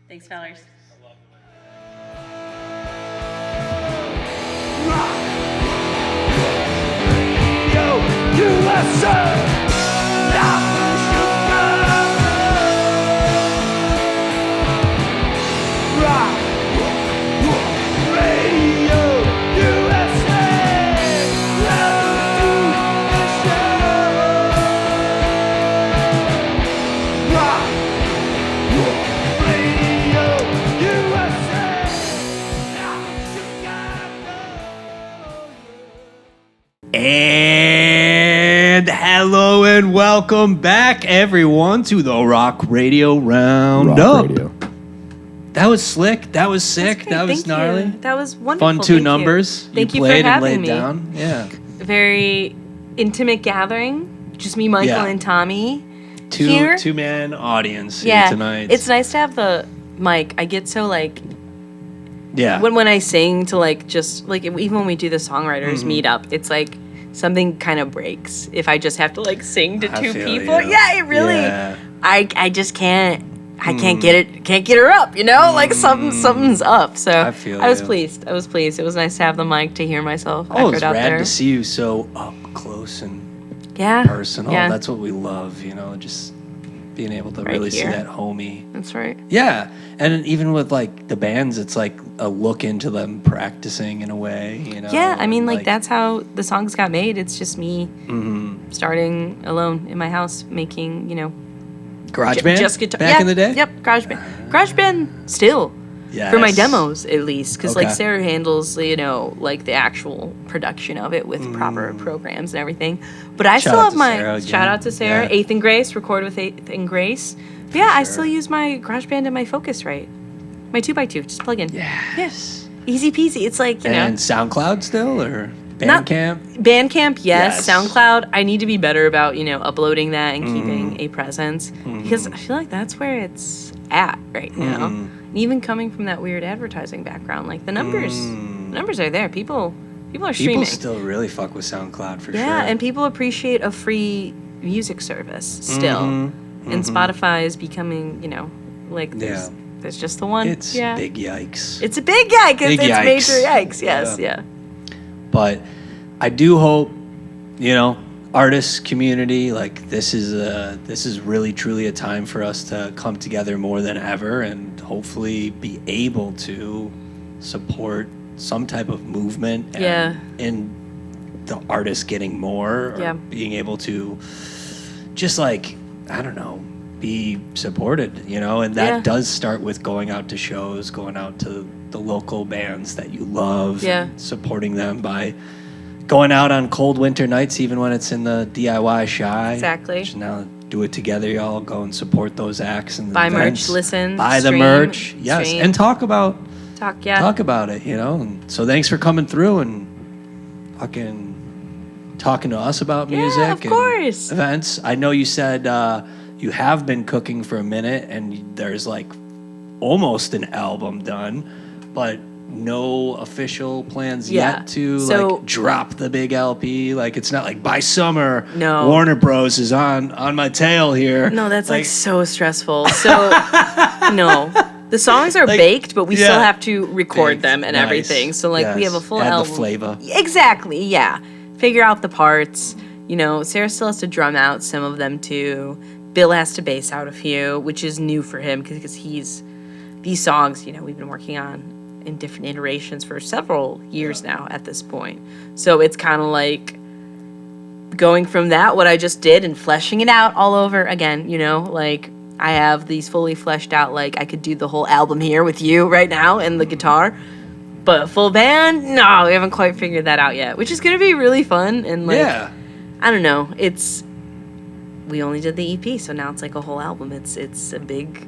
Thanks, fellers. And hello and welcome back, everyone, to the Rock Radio Roundup. That was slick. That was sick. Great, That was thank gnarly. you. That was wonderful. Fun two Thank you. numbers. Thank you played for and having laid me. down. Yeah. Very intimate gathering. Just me, Michael, Yeah. and Tommy. here. Two-man audience here Yeah, tonight. it's nice to have the mic. I get so like yeah. when I sing to like just like even when we do the songwriters meetup, it's like something kind of breaks if I just have to like sing to I two feel people. you. Yeah, it really. Yeah. I just can't. I can't get her up. You know, like something's up. So I feel I was you. pleased. I was pleased. It was nice to have the mic to hear myself Oh, echoed it's out rad there. to see you so up close and Yeah, personal. Yeah, That's what we love, you know, just being able to Right really see here. that homie. that's right. Yeah. And even with like the bands, it's like a look into them practicing in a way, you know. Yeah, I mean, and, like that's how the songs got made. It's just me Mhm. starting alone in my house, making Garage band just guitar. back in the day? Yep, garage band still. Yes. For my demos, at least, because like Okay. Sarah handles, like the actual production of it with proper programs and everything. But I Shout still out have to my Sarah again. shout out to Sarah, Yeah. Eighth and Grace, record with Eighth and Grace. But yeah, I still use my GarageBand and my Focusrite, my 2x2, just plug in. Yes. Easy peasy. It's like And SoundCloud still or Not- Bandcamp? Bandcamp, yes. Yes. SoundCloud, I need to be better about uploading that and keeping Mm-hmm. a presence because I feel like that's where it's at right now. Mm-hmm. And even coming from that weird advertising background, like the numbers are there. People are streaming. People still really fuck with SoundCloud for Yeah, sure. and people appreciate a free music service still. Mm-hmm. And Spotify is becoming, like Yeah. there's just the one. It's yeah. big yikes. It's a big yike. Big It's yikes. major yikes. Yes, Yeah. yeah. But I do hope, artist community, like this is really truly a time for us to come together more than ever and hopefully be able to support some type of movement and Yeah. in the artists getting more or Yeah. being able to just like, I don't know, be supported, and that Yeah. does start with going out to shows, going out to the local bands that you love, Yeah. and supporting them by going out on cold winter nights, even when it's in the DIY Shy. Exactly. Just now do it together, y'all. Go and support those acts and the Buy events. merch, listen, Buy the stream, merch, yes, stream. and talk about Talk it, And so thanks for coming through and fucking talking to us about Yeah, music of and course. events. I know you said you have been cooking for a minute and there's like almost an album done, but no official plans Yeah. yet to So- like drop the big LP. Like it's not like by summer No. Warner Bros is on my tail here. No, that's like so stressful. So no. The songs are baked, but we still yeah. have to record Baked, them and nice. everything. So like we Yes. have a full Add the album. flavor. Exactly, yeah. Figure out the parts. Sarah still has to drum out some of them too. Bill has to bass out a few, which is new for him because these songs, we've been working on in different iterations for several years now at this point. So it's kind of like going from that, what I just did, and fleshing it out all over again, like I have these fully fleshed out, like I could do the whole album here with you right now and the guitar, but full band, no, we haven't quite figured that out yet, which is going to be really fun. And like, Yeah. I don't know, we only did the EP, so now it's like a whole album. It's a big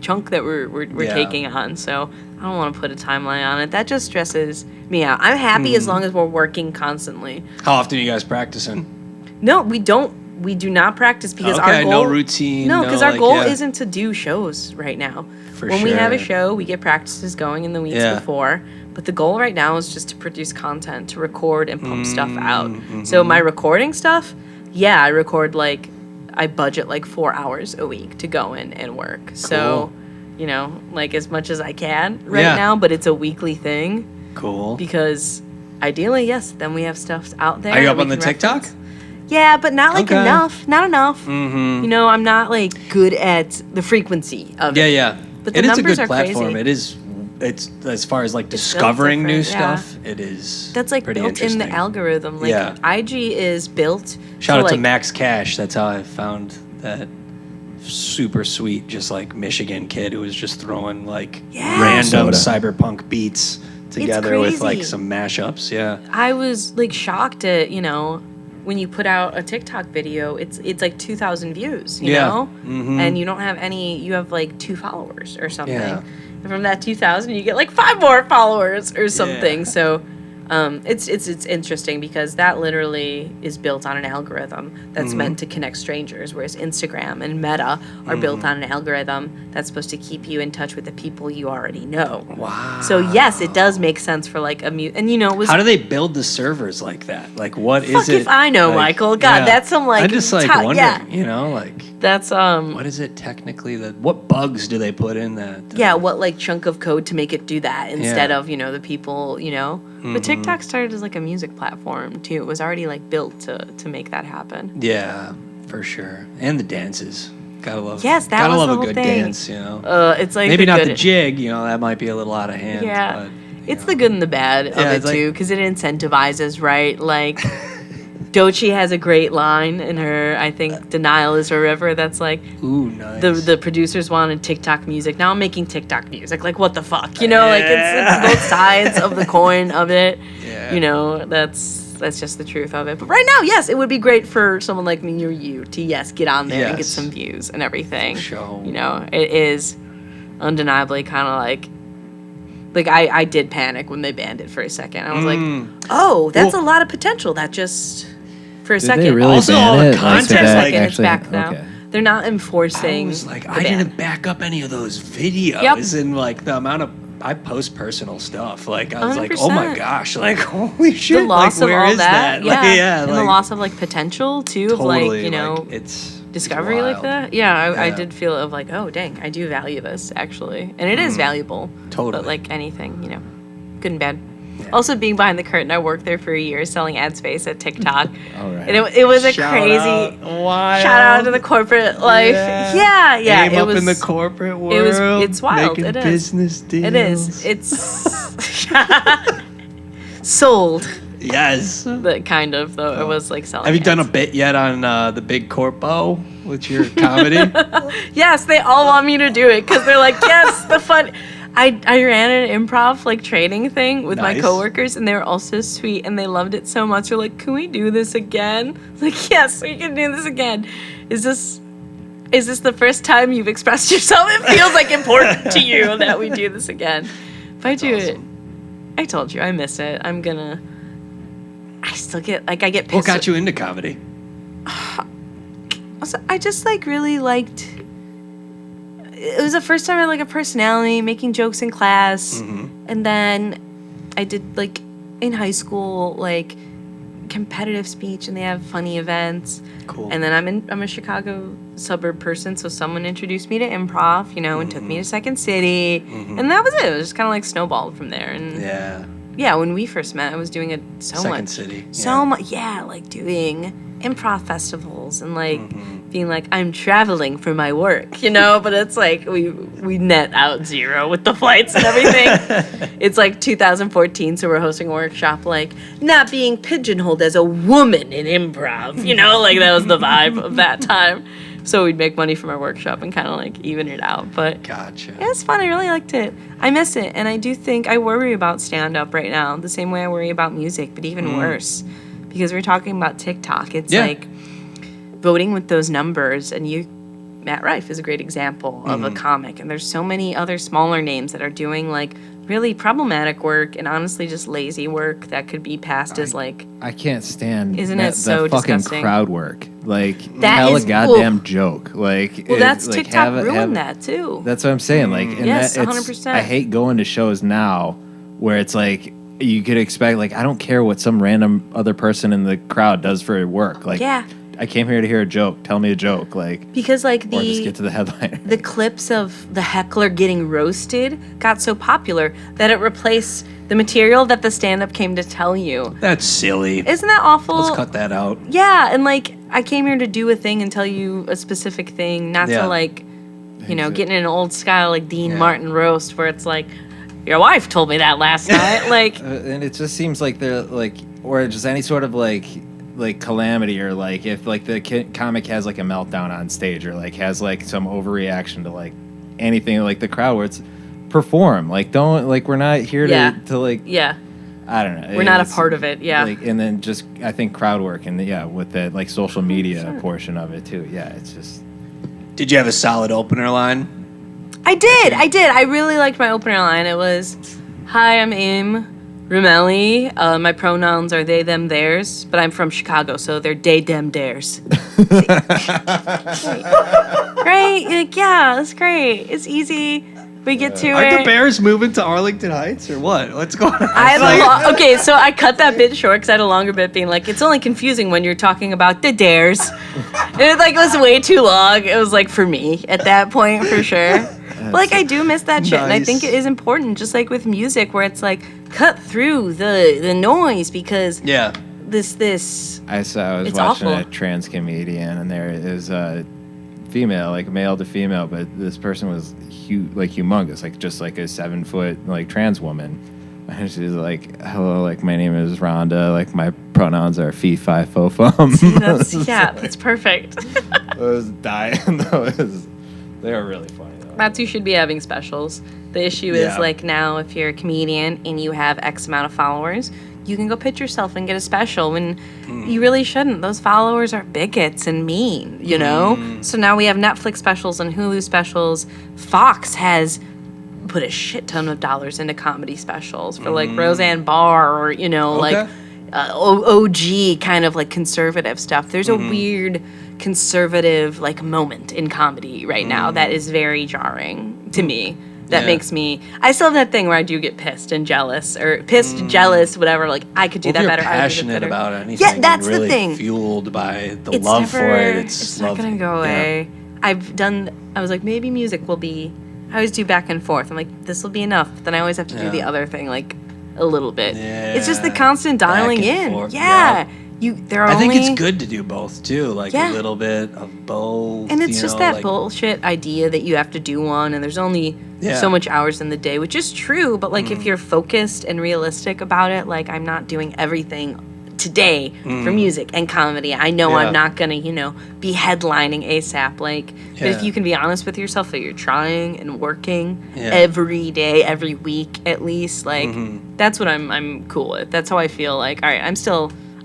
chunk that we're Yeah. taking on. So I don't want to put a timeline on it. That just stresses me out. I'm happy as long as we're working constantly. How often are you guys practicing? No, we don't. We do not practice because Okay, our goal. no routine, No, no, because our like, goal yeah. isn't to do shows right now. For when we have a sure. show, we get practices going in the weeks Yeah. before. But the goal right now is just to produce content, to record and pump stuff out. Mm-hmm. So my recording stuff, yeah, I record I budget 4 hours a week to go in and work. So, as much as I can right Yeah. now, but it's a weekly thing Cool. because ideally, yes, then we have stuff out there. Are you that up we on the can TikTok? reference. Yeah, but not Okay. enough. Not enough. Mm-hmm. I'm not good at the frequency of Yeah, it. yeah. But the It is a numbers good are platform. crazy. It's as far as built discovering new different, yeah. stuff. It is. That's pretty built in the interesting. algorithm. Yeah. IG is built. Shout out to like, Max Cash. That's how I found that super sweet, just Michigan kid who was just throwing Yeah. random Soda. cyberpunk beats together with crazy. some mashups. Yeah. I was shocked at when you put out a TikTok video, it's 2,000 views, you Yeah. know, Mhm. and you don't have any. You have 2 followers or something. Yeah. And from that 2,000, you get 5 more followers or something. Yeah. So It's interesting because that literally is built on an algorithm that's meant to connect strangers, whereas Instagram and Meta are built on an algorithm that's supposed to keep you in touch with the people you already know. Wow. So yes, it does make sense for like and it was How do they build the servers like that? Like, what is fuck it? if I know, like, Michael. God, that's some like I just like top- wondering, yeah. you know, like That's what is it technically that? What bugs do they put in that? yeah, what like chunk of code to make it do that instead Yeah. of, the people, But TikTok started as like a music platform too. It was already like built to make that happen. Yeah, for sure. And the dances. Gotta love. Yes, that gotta was love the a whole good thing. dance. You know, It's like maybe not the good- jig. You know, that might be a little out of hand. Yeah. But, It's the good and the bad of Yeah, it it's like- too, because it incentivizes, right? Like, Doechii has a great line in her, I think, "Denial is a River." That's like ooh, nice. the producers wanted TikTok music. Now I'm making TikTok music. Like, what the fuck? Like it's both sides of the coin of it. Yeah. That's just the truth of it. But right now, yes, it would be great for someone like me or you to get on there and get Yes. some views and everything. For sure. It is undeniably kind of like I did panic when they banned it for a second. I was like, oh, that's a lot of potential. That just for a Did second. they really Also, ban all the it? Like, content, so For a that like, second, it's actually- back now. okay. They're not enforcing. I was like, the I ban. didn't back up any of those videos, Yep. and like the amount of I post personal stuff. Like I was like, oh my 100%. gosh, like holy shit, The loss like, where of all is that, Like, yeah, and like, the loss of like potential too, of totally, like it's discovery like wild. that. Yeah, I Yeah. did feel of like, oh dang, I do value this actually, and it is valuable. Totally. But like anything, good and bad. Also, being behind the curtain, I worked there for a year selling ad space at TikTok, All right. and it was a Shout crazy out. Wild. shout out to the corporate life. Yeah. Yeah, Aim it up was in the corporate world. it's wild. Making It is. business deals. It is. It's sold. Yes. But kind of though. It was like selling. Have you done a ads. bit yet on the Big Corpo with your comedy? Yes, they all want me to do it because they're like, yes, the fun. I ran an improv like training thing with my Nice. coworkers, and they were all so sweet, and they loved it so much. They're like, "Can we do this again?" I was like, yes, we can do this again. Is this the first time you've expressed yourself? It feels like important to you that we do this again. If I do it, I told you I miss it. I still get I get pissed. What got you into comedy? Also, I just like really liked. It was the first time I had like a personality, making jokes in class, and then I did like in high school like competitive speech, and they have funny events. Cool. And then I'm a Chicago suburb person, so someone introduced me to improv, and took me to Second City, and that was it. It was just kind of like snowballed from there. And Yeah. when we first met, I was doing it so Second much. City. So much, like doing improv festivals and like being like, I'm traveling for my work, but it's like we net out zero with the flights and everything. It's like 2014, so we're hosting a workshop like not being pigeonholed as a woman in improv, like that was the vibe of that time. So we'd make money from our workshop and kind of like even it out. But Gotcha. it was fun. I really liked it. I miss it. And I do think I worry about stand-up right now the same way I worry about music, but even worse. Because we're talking about TikTok. It's Yeah. like voting with those numbers. And Matt Rife is a great example of a comic. And there's so many other smaller names that are doing like really problematic work and honestly just lazy work that could be passed as like, I can't stand Isn't that, it so that fucking disgusting? crowd work. Like, That tell is- a goddamn joke. Like, well, that's like, TikTok have ruined it- that too. That's what I'm saying. Like, and Yes, that, 100%. I hate going to shows now where it's like you could expect. Like, I don't care what some random other person in the crowd does for work. Like, Yeah. I came here to hear a joke. Tell me a joke. Like, Because like or just get to the headliner. the clips of the heckler getting roasted got so popular that it replaced the material that the stand-up came to tell you. That's silly. Isn't that awful? Let's cut that out. Yeah, and like I came here to do a thing and tell you a specific thing, not Yeah. to like, get in an old style like Dean Yeah. Martin roast where it's like, your wife told me that last night. Like, And it just seems like they're like, or just any sort of like calamity, or like if like the comic has like a meltdown on stage, or like has like some overreaction to like anything, like the crowd where it's perform. Like, don't, like, we're not here Yeah. to like, yeah, I don't know. we're not a It's, part of it. Yeah. Like, and then just I think crowd work and with the like social media 100%. portion of it too. Yeah, it's just Did you have a solid opener line? I did. I really liked my opener line. It was, "Hi, I'm Im. Rumeli. My pronouns are they, them, theirs, but I'm from Chicago, so they're they, them, theirs. Right? Like, yeah, that's great. It's easy. We get to Aren't it. the Bears moving to Arlington Heights or what? What's going on? I had okay, so I cut that bit short because I had a longer bit being like, it's only confusing when you're talking about the dares. It was way too long. It was like for me at that point for sure. But like I do miss that shit, and I think it is important, just like with music, where it's like cut through the noise because Yeah. this I was It's watching awful. a trans comedian, and there is a female, like male to female, but this person was humongous, like just like a 7-foot like trans woman. And she's like, "Hello, like my name is Rhonda. Like my pronouns are fee, fi, fo, fum." that's perfect. I was dying. They were really funny though. That's who should be having specials. The issue is Yeah. like now if you're a comedian and you have X amount of followers, you can go pitch yourself and get a special when you really shouldn't. Those followers are bigots and mean, you know? So now we have Netflix specials and Hulu specials. Fox has put a shit ton of dollars into comedy specials for like Roseanne Barr or, you know, like OG kind of like conservative stuff. There's a weird conservative like moment in comedy right now that is very jarring to me. That makes me. I still have that thing where I do get pissed and jealous, or pissed, jealous, whatever. Like I could do that If you're better. I could do passionate that better. about anything, Yeah, that's and really the thing. fueled by the It's love never, for it. It's not gonna go away. I was like, maybe music will be. I always do back and forth. I'm like, this will be enough. But then I always have to do the other thing, like a little bit. It's just the constant Back dialing and in. forth, Yeah. There are I think only, it's good to do both too, like Yeah. a little bit of both. And it's you just know, that like, bullshit idea that you have to do one, and there's only Yeah. so much hours in the day, which is true. But like, if you're focused and realistic about it, like I'm not doing everything today for music and comedy. I know Yeah. I'm not gonna, be headlining ASAP. Like, but if Yeah. you can be honest with yourself that you're trying and working Yeah. every day, every week at least, like that's what I'm cool with. That's how I feel. Like, all right,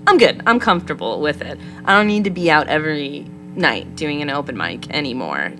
I'm good. I'm comfortable with it. I don't need to be out every night doing an open mic anymore.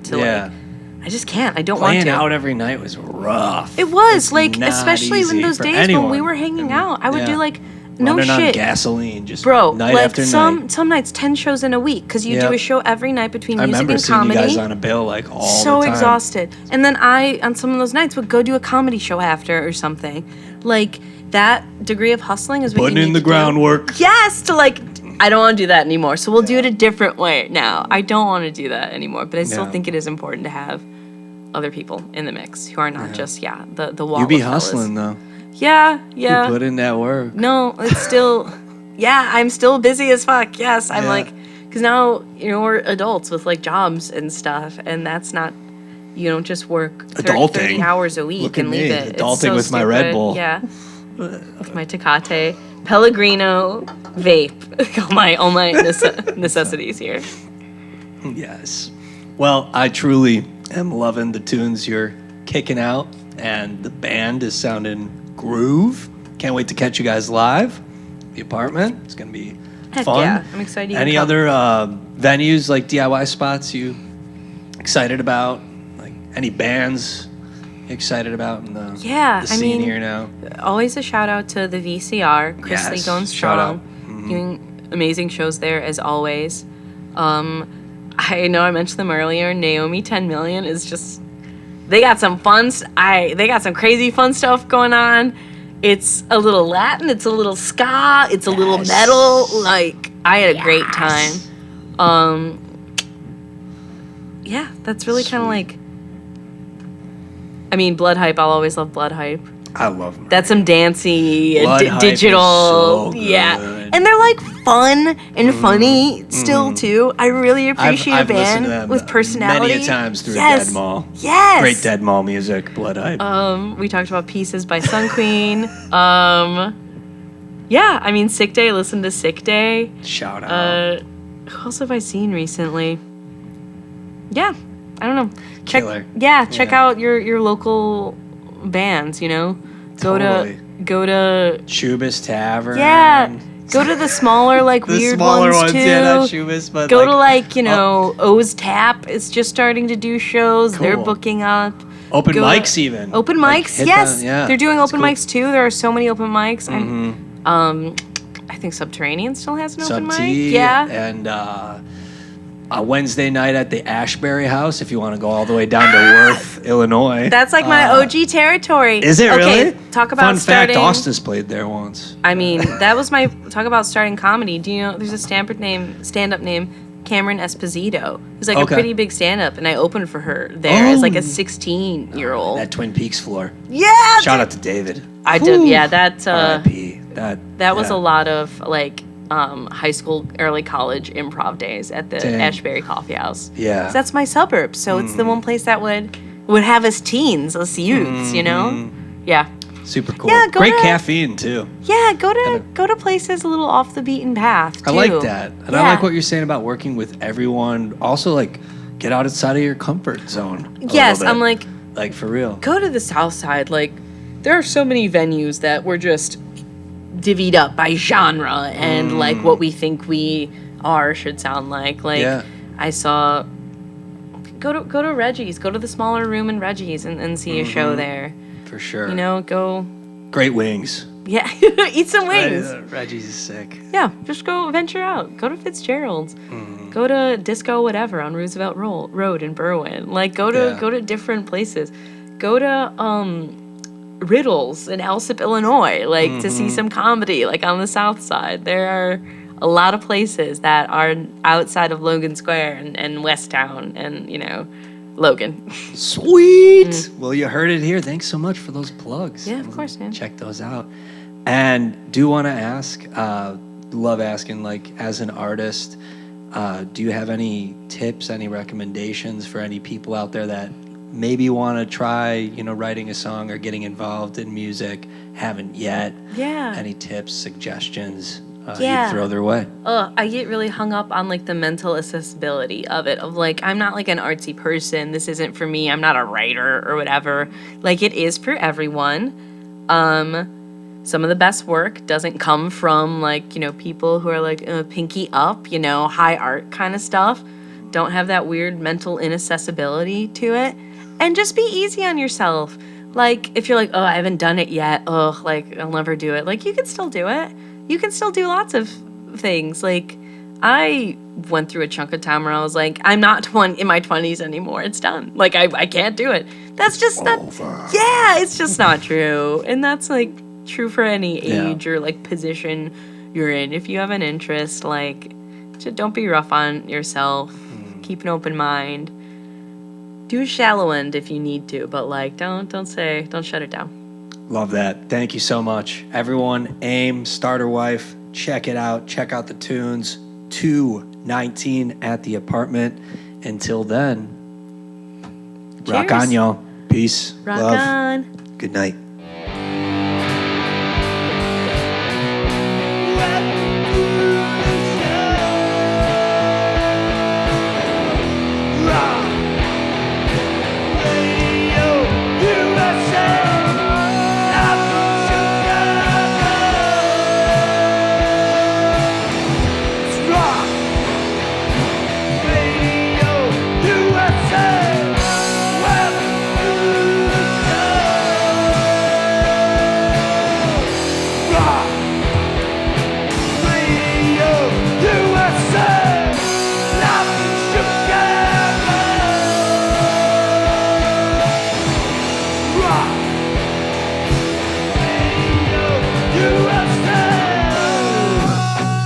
I just can't. I don't Playing want to. out every night was rough. It was It's like, not especially in easy those for days when we anyone. were hanging out. I would Yeah. do like no Running on shit, gasoline, just bro. night Like after some night. nights 10 shows in a week because you do Yep. a show every night between I music remember and seeing comedy. you guys on a bill like all So the time. exhausted. And then I, on some of those nights, would go do a comedy show after or something. Like that degree of hustling is what Putting you in need the to do. groundwork. Yes, to like, I don't want to do that anymore. So we'll do it a different way now. I don't want to do that anymore, but I still Yeah. think it is important to have other people in the mix who are not just the wall. You be of fellas. hustling though. Yeah. You put in that work. No, it's still. Yeah, I'm still busy as fuck. Yes, I'm Yeah. like, because now we're adults with like jobs and stuff, and that's not. You don't just work 30 Adulting. hours a week Look at and leave me, it. It's adulting so with my Red stupid. Bull. Yeah, with my Tecate, Pellegrino, vape, all my necessities here. Yes. Well, I truly am loving the tunes you're kicking out, and the band is sounding groove. Can't wait to catch you guys live. The apartment. It's gonna be Heck fun. yeah, I'm excited you can Any come. other venues like DIY spots you excited about? Like any bands you excited about in the Yeah, the I scene mean, here now? Always a shout out to the VCR, Chris Lee Yes, going shout out. strong, doing amazing shows there as always. I know I mentioned them earlier. Naomi 10 Million is just, they got some they got some crazy fun stuff going on. It's a little Latin, it's a little ska, it's a little metal. Like, I had a great time. Yeah, that's really kind of like, I mean, Blood Hype, I'll always love Blood Hype. I love them. That's some dancey, Blood Hype is digital, so yeah, good. and they're like fun and funny still too. I really appreciate I've a listened band to them with personality. many a times through Yes. Dead Mall. Yes, Great Dead Mall music, Blood Hype. We talked about Pieces by Sun Queen. Yeah, I mean, Sick Day. Listen to Sick Day. Shout out. Who else have I seen recently? Yeah, I don't know. Killer. Check out your local bands. Totally. Go to Chubis Tavern. go to the smaller like The weird smaller ones too. yeah, not Chubis, but Go to O's Tap is just starting to do shows. They're Cool. booking up. Open Go- mics even. Open Like, mics, hit yes. the- yeah, They're doing that's open cool. mics too. There are so many open mics. I think Subterranean still has an open mic. Sub-T, Yeah. and a Wednesday night at the Ashbury House if you want to go all the way down to Worth, Illinois. That's like my OG territory. Is it okay, really? Talk about Fun starting. fact, Austin's played there once. I mean, that was my talk about starting comedy. Do you know there's a stand-up name Cameron Esposito, who's like Okay. a pretty big stand-up, and I opened for her there as like Oh. a 16-year-old. That Twin Peaks floor. Yeah, Shout out to David. I did. Yeah, that R.I.P. that was yeah. a lot of like high school, early college improv days at the Dang. Ashbury Coffee House. Yeah. 'Cause that's my suburb, so it's the one place that would have us teens, us youths, you know. Yeah, Super cool. Yeah, go Great to- caffeine too. yeah. Go to places a little off the beaten path. I too. like that. And I Yeah. like what you're saying about working with everyone. Also, like, get outside of your comfort zone. a Yes, little I'm bit. like, for real. go to the South Side. Like, there are so many venues that were just divvied up by genre and like what we think we are should sound like. Like, Yeah. I saw. Go to Reggie's. Go to the smaller room in Reggie's and see a show there. For sure. You know, go. Great wings. Yeah, eat some wings. Reggie's is sick. Yeah, just go venture out. Go to Fitzgerald's. Mm-hmm. Go to Disco Whatever on Roosevelt Road in Berwyn. Like go Yeah. to different places. Go to Riddles in Alsip, Illinois, like to Mm-hmm. see some comedy like on the South Side. There are a lot of places that are outside of Logan Square and Westtown and, you know, Logan. Sweet. Well, you heard it here. Thanks so much for those plugs. Yeah, of course, man. Check those out. And do want to ask, love asking, like, as an artist, do you have any tips, any recommendations for any people out there that maybe want to try, you know, writing a song or getting involved in music, haven't yet? Yeah. Any tips, suggestions Yeah. you'd throw their way? I get really hung up on like the mental accessibility of it. Of like, I'm not like an artsy person. This isn't for me. I'm not a writer or whatever. Like, it is for everyone. Some of the best work doesn't come from like, you know, people who are like pinky up, you know, high art kind of stuff. Don't have that weird mental inaccessibility to it. And just be easy on yourself. Like, if you're like, oh, I haven't done it yet. Oh, like, I'll never do it. Like, you can still do it. You can still do lots of things. Like, I went through a chunk of time where I was like, I'm not in my 20s anymore. It's done. Like, I can't do it. That's just not. Yeah, it's just not true. And that's like true for any Yeah. age or like position you're in. If you have an interest, like, just don't be rough on yourself. Keep an open mind. Do a shallow end if you need to, but like, don't shut it down. Love that. Thank you so much. Everyone, AIM, Starter Wife, check it out. Check out the tunes. 2:19 at the apartment. Until then, rock Cheers. on, y'all. Peace. Rock Love. on. Good night.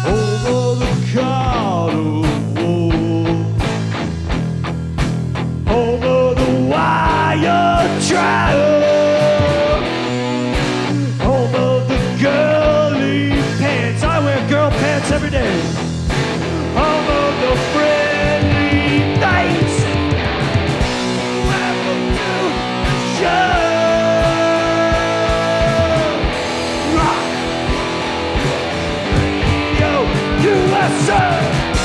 Over the carnival, over the wire track, over the girly pants. I wear girl pants every day. Over the friendly face. Welcome to the show. Rock. USA!